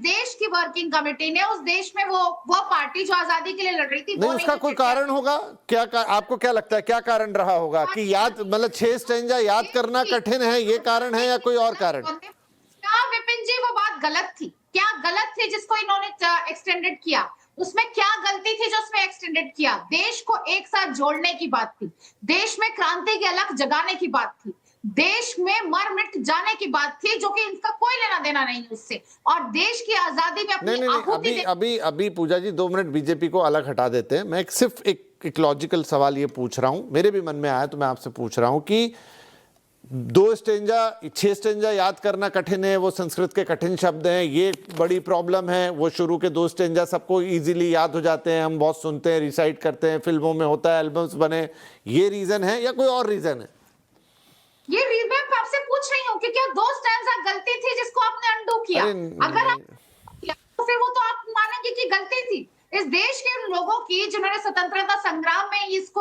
G: देश की वर्किंग कमेटी ने उस देश में वो पार्टी जो आजादी के लिए लड़ रही थी,
D: नहीं, उसका कोई कारण होगा क्या? आपको क्या लगता है क्या कारण रहा होगा कि याद, मतलब 6 स्टैंजा याद करना कठिन है, ये कारण है या कोई और कारण?
G: क्या विपिन जी वो बात गलत थी? क्या गलत थी जिसको इन्होंने एक्सटेंडेड किया? उसमें क्या गलती थी जो उसमें एक्सटेंडेड किया? देश को एक साथ जोड़ने की बात थी, देश में क्रांति की अलख जगाने की बात थी, देश में मर मिट जाने की बात थी, जो कि इनका कोई लेना देना नहीं उससे, और देश की आजादी में अपनी आहुति
D: अभी पूजा जी 2 मिनट बीजेपी को अलग हटा देते हैं। मैं सिर्फ एक लॉजिकल सवाल ये पूछ रहा हूं, मेरे भी मन में आया तो मैं आपसे पूछ रहा हूं कि 2 स्टेंजा 6 स्टेंजा याद करना कठिन है, वो संस्कृत के कठिन शब्द हैं, ये बड़ी प्रॉब्लम है। वो शुरू के 2 स्टेंजा सबको इजीली याद हो जाते हैं, हम बहुत सुनते हैं, रिसाइट करते हैं, फिल्मों में होता है, एल्बम्स बने, ये रीजन है या कोई और रीजन है?
G: ये मैं आपसे पूछ रही हूँ कि क्या 2 स्टैंजा गलती थी जिसको आपने अंडू किया? अगर आप वो तो आप मानेंगे कि गलती थी इस देश के लोगों की, जिन्होंने स्वतंत्रता संग्राम में इस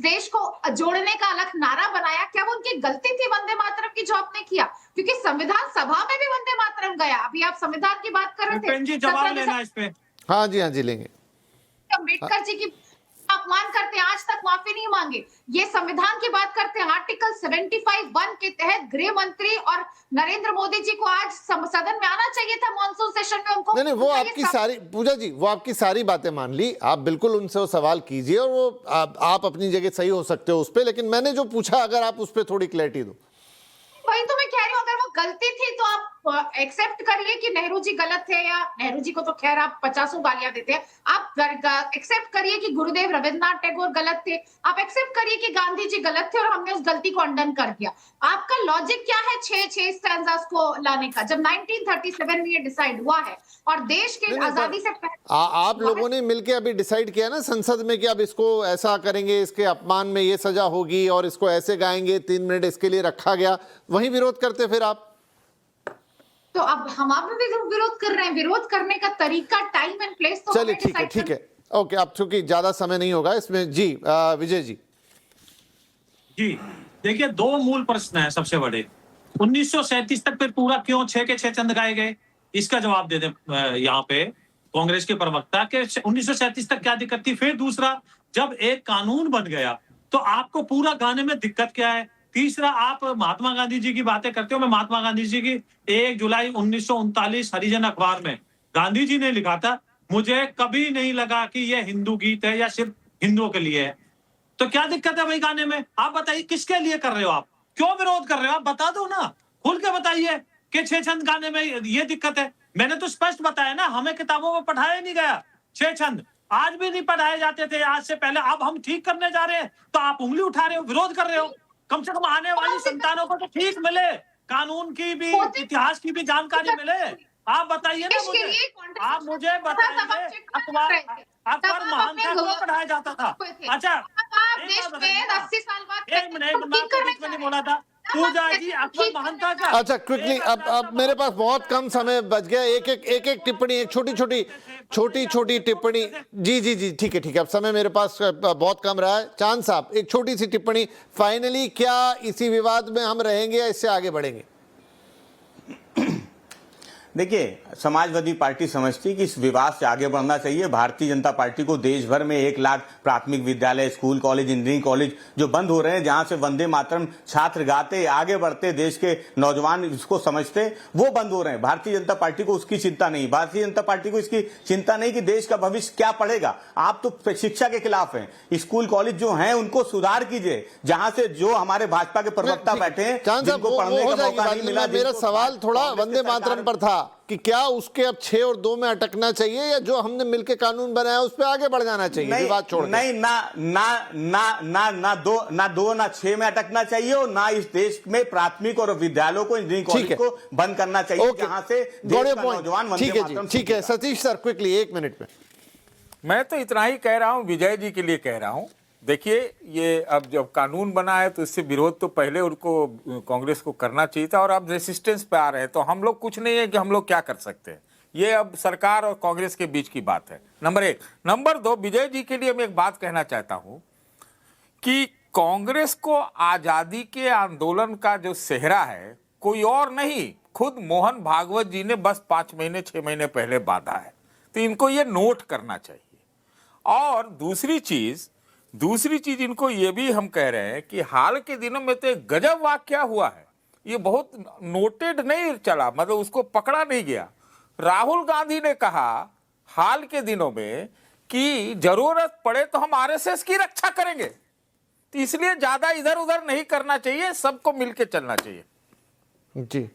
G: देश को जोड़ने का अलग नारा बनाया, क्या वो उनकी गलती थी वंदे मातरम की जो आपने किया? क्योंकि संविधान सभा में भी वंदे मातरम गया। अभी आप संविधान की बात कर रहे थे,
H: जवाब लेना इस पे।
D: हाँ जी लेंगे।
G: अम्बेडकर जी की अपमान करते हैं, आज तक माफी नहीं मांगे। ये संविधान की बात करते हैं, आर्टिकल 75(1) के तहत गृह मंत्री और नरेंद्र मोदी जी को आज सदन में आना चाहिए था मॉनसून सेशन में। उनको
D: नहीं वो आपकी सारी, पूजा जी वो आपकी सारी बातें मान ली, आप बिल्कुल उनसे वो सवाल कीजिए और वो आप अपनी जगह सही हो सकते हो उस पर, लेकिन मैंने जो पूछा अगर आप उस पर थोड़ी क्लैरिटी दो।
G: वही तो मैं कह रही हूँ, अगर वो गलती थी तो आप एक्सेप्ट करिए कि नेहरू जी गलत थे, या नेहरू जी को तो खैर आप 50 गालियां देते हैं, आप एक्सेप्ट करिए कि गुरुदेव रविंद्रनाथ टैगोर गलत थे, आप एक्सेप्ट करिए कि गांधी जी गलत थे और हमने उस गलती को अंडन कर दिया। आपका लॉजिक क्या है 6 स्टैंजास को लाने का, जब 1937 में ये डिसाइड हुआ है और देश के आजादी से पहले
D: आप लोगों ने मिलकर अभी डिसाइड किया ना संसद में कि अब इसको ऐसा करेंगे, इसके अपमान में ये सजा होगी और इसको ऐसे गाएंगे, 3 मिनट इसके लिए रखा गया, वही विरोध करते फिर आप।
G: तो अब हम आप भी विरोध कर रहे हैं, विरोध करने का तरीका, टाइम एंड प्लेस तो
D: चलिए ठीक है ओके, अब चूंकि ज्यादा समय नहीं होगा इसमें। जी विजय जी।
H: जी देखिए, 2 मूल प्रश्न है सबसे बड़े। 1937 तक फिर पूरा क्यों 6 के 6 चंद गाए गए, इसका जवाब दे दे यहाँ पे कांग्रेस के प्रवक्ता के 1937 तक क्या दिक्कत थी। फिर दूसरा, जब एक कानून बन गया तो आपको पूरा गाने में दिक्कत क्या है। तीसरा, आप महात्मा गांधी जी की बातें करते हो, मैं महात्मा गांधी जी की 1 जुलाई 1939 हरिजन अखबार में गांधी जी ने लिखा था, मुझे कभी नहीं लगा कि यह हिंदू गीत है या सिर्फ हिंदुओं के लिए है। तो क्या दिक्कत है भाई गाने में, आप बताइए किसके लिए कर रहे हो, आप क्यों विरोध कर रहे हो, आप बता दो ना, खुल के बताइए कि 6 छंद गाने में ये दिक्कत है। मैंने तो स्पष्ट बताया ना, हमें किताबों में पढ़ाया नहीं गया 6 छंद, आज भी नहीं पढ़ाए जाते थे आज से पहले। अब हम ठीक करने जा रहे हैं तो आप उंगली उठा रहे हो, विरोध कर रहे हो। कम से कम आने वाली संतानों को तो ठीक मिले, कानून की भी इतिहास की भी जानकारी मिले। आप बताइए ना मुझे, आप मुझे बताइए अकबर महान का क्यों पढ़ाया जाता था। अच्छा एक मिनट नहीं बोला था पूजा जी, अकबर महान का क्या।
D: अच्छा क्विकली, अब मेरे पास बहुत कम समय बच गया, एक टिप्पणी, एक छोटी टिप्पणी। जी ठीक है, अब समय मेरे पास बहुत कम रहा है। चांद साहब एक छोटी सी टिप्पणी, फाइनली क्या इसी विवाद में हम रहेंगे या इससे आगे बढ़ेंगे।
I: देखिए, समाजवादी पार्टी समझती है कि इस विवाद से आगे बढ़ना चाहिए। भारतीय जनता पार्टी को देश भर में 1 लाख प्राथमिक विद्यालय, स्कूल, कॉलेज, इंजीनियरिंग कॉलेज जो बंद हो रहे हैं, जहां से वंदे मातरम छात्र गाते आगे बढ़ते, देश के नौजवान इसको समझते, वो बंद हो रहे हैं। भारतीय जनता पार्टी को उसकी चिंता नहीं, भारतीय जनता पार्टी को इसकी चिंता नहीं कि देश का भविष्य क्या पड़ेगा। आप तो शिक्षा के खिलाफ हैं, स्कूल कॉलेज जो हैं उनको सुधार कीजिए, जहां से जो हमारे भाजपा के प्रवक्ता बैठे हैं जिनको पढ़ने का मौका नहीं मिला।
D: मेरा सवाल थोड़ा वंदे मातरम पर था कि क्या उसके अब 6 और 2 में अटकना चाहिए या जो हमने मिलकर कानून बनाया उस पर आगे बढ़ जाना चाहिए, विवाद छोड़
I: नहीं, ना 2 ना 6 में अटकना चाहिए और ना इस देश में प्राथमिक और विद्यालयों को, इंजीनियरिंग कॉलेज को बंद करना चाहिए, जहां से देश का नौजवान वंदे मातरम।
D: ठीक है सतीश सर क्विकली 1 मिनट में।
K: मैं तो इतना ही कह रहा हूं, विजय जी के लिए कह रहा हूं। देखिए, ये अब जब कानून बना है तो इससे विरोध तो पहले उनको कांग्रेस को करना चाहिए था और अब रेसिस्टेंस पे आ रहे हैं, तो हम लोग कुछ नहीं है कि हम लोग क्या कर सकते हैं। ये अब सरकार और कांग्रेस के बीच की बात है, नंबर 1। नंबर 2, विजय जी के लिए मैं एक बात कहना चाहता हूं कि कांग्रेस को आजादी के आंदोलन का जो सेहरा है कोई और नहीं, खुद मोहन भागवत जी ने बस 5 महीने 6 महीने पहले बांधा है, तो इनको ये नोट करना चाहिए। और दूसरी चीज इनको ये भी हम कह रहे हैं कि हाल के दिनों में तो एक गजब वाकया हुआ है, ये बहुत नोटेड नहीं चला, मतलब उसको पकड़ा नहीं गया। राहुल गांधी ने कहा हाल के दिनों में कि जरूरत पड़े तो हम आरएसएस की रक्षा करेंगे, तो इसलिए ज्यादा इधर उधर नहीं करना चाहिए, सबको मिलकर चलना चाहिए।
D: जी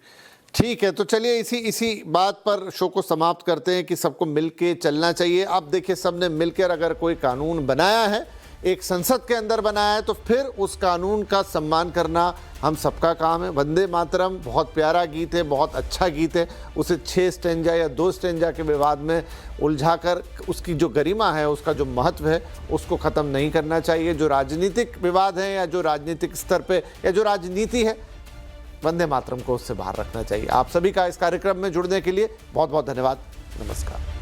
D: ठीक है, तो चलिए इसी बात पर शो को समाप्त करते हैं कि सबको मिलके चलना चाहिए। अब देखिए, सबने मिलकर अगर कोई कानून बनाया है, एक संसद के अंदर बनाया है, तो फिर उस कानून का सम्मान करना हम सबका काम है। वंदे मातरम बहुत प्यारा गीत है, बहुत अच्छा गीत है, उसे 6 स्टेंजा या 2 स्टेंजा के विवाद में उलझाकर उसकी जो गरिमा है, उसका जो महत्व है, उसको ख़त्म नहीं करना चाहिए। जो राजनीतिक विवाद हैं या जो राजनीतिक स्तर पे या जो राजनीति है, वंदे मातरम को उससे बाहर रखना चाहिए। आप सभी का इस कार्यक्रम में जुड़ने के लिए बहुत बहुत धन्यवाद। नमस्कार।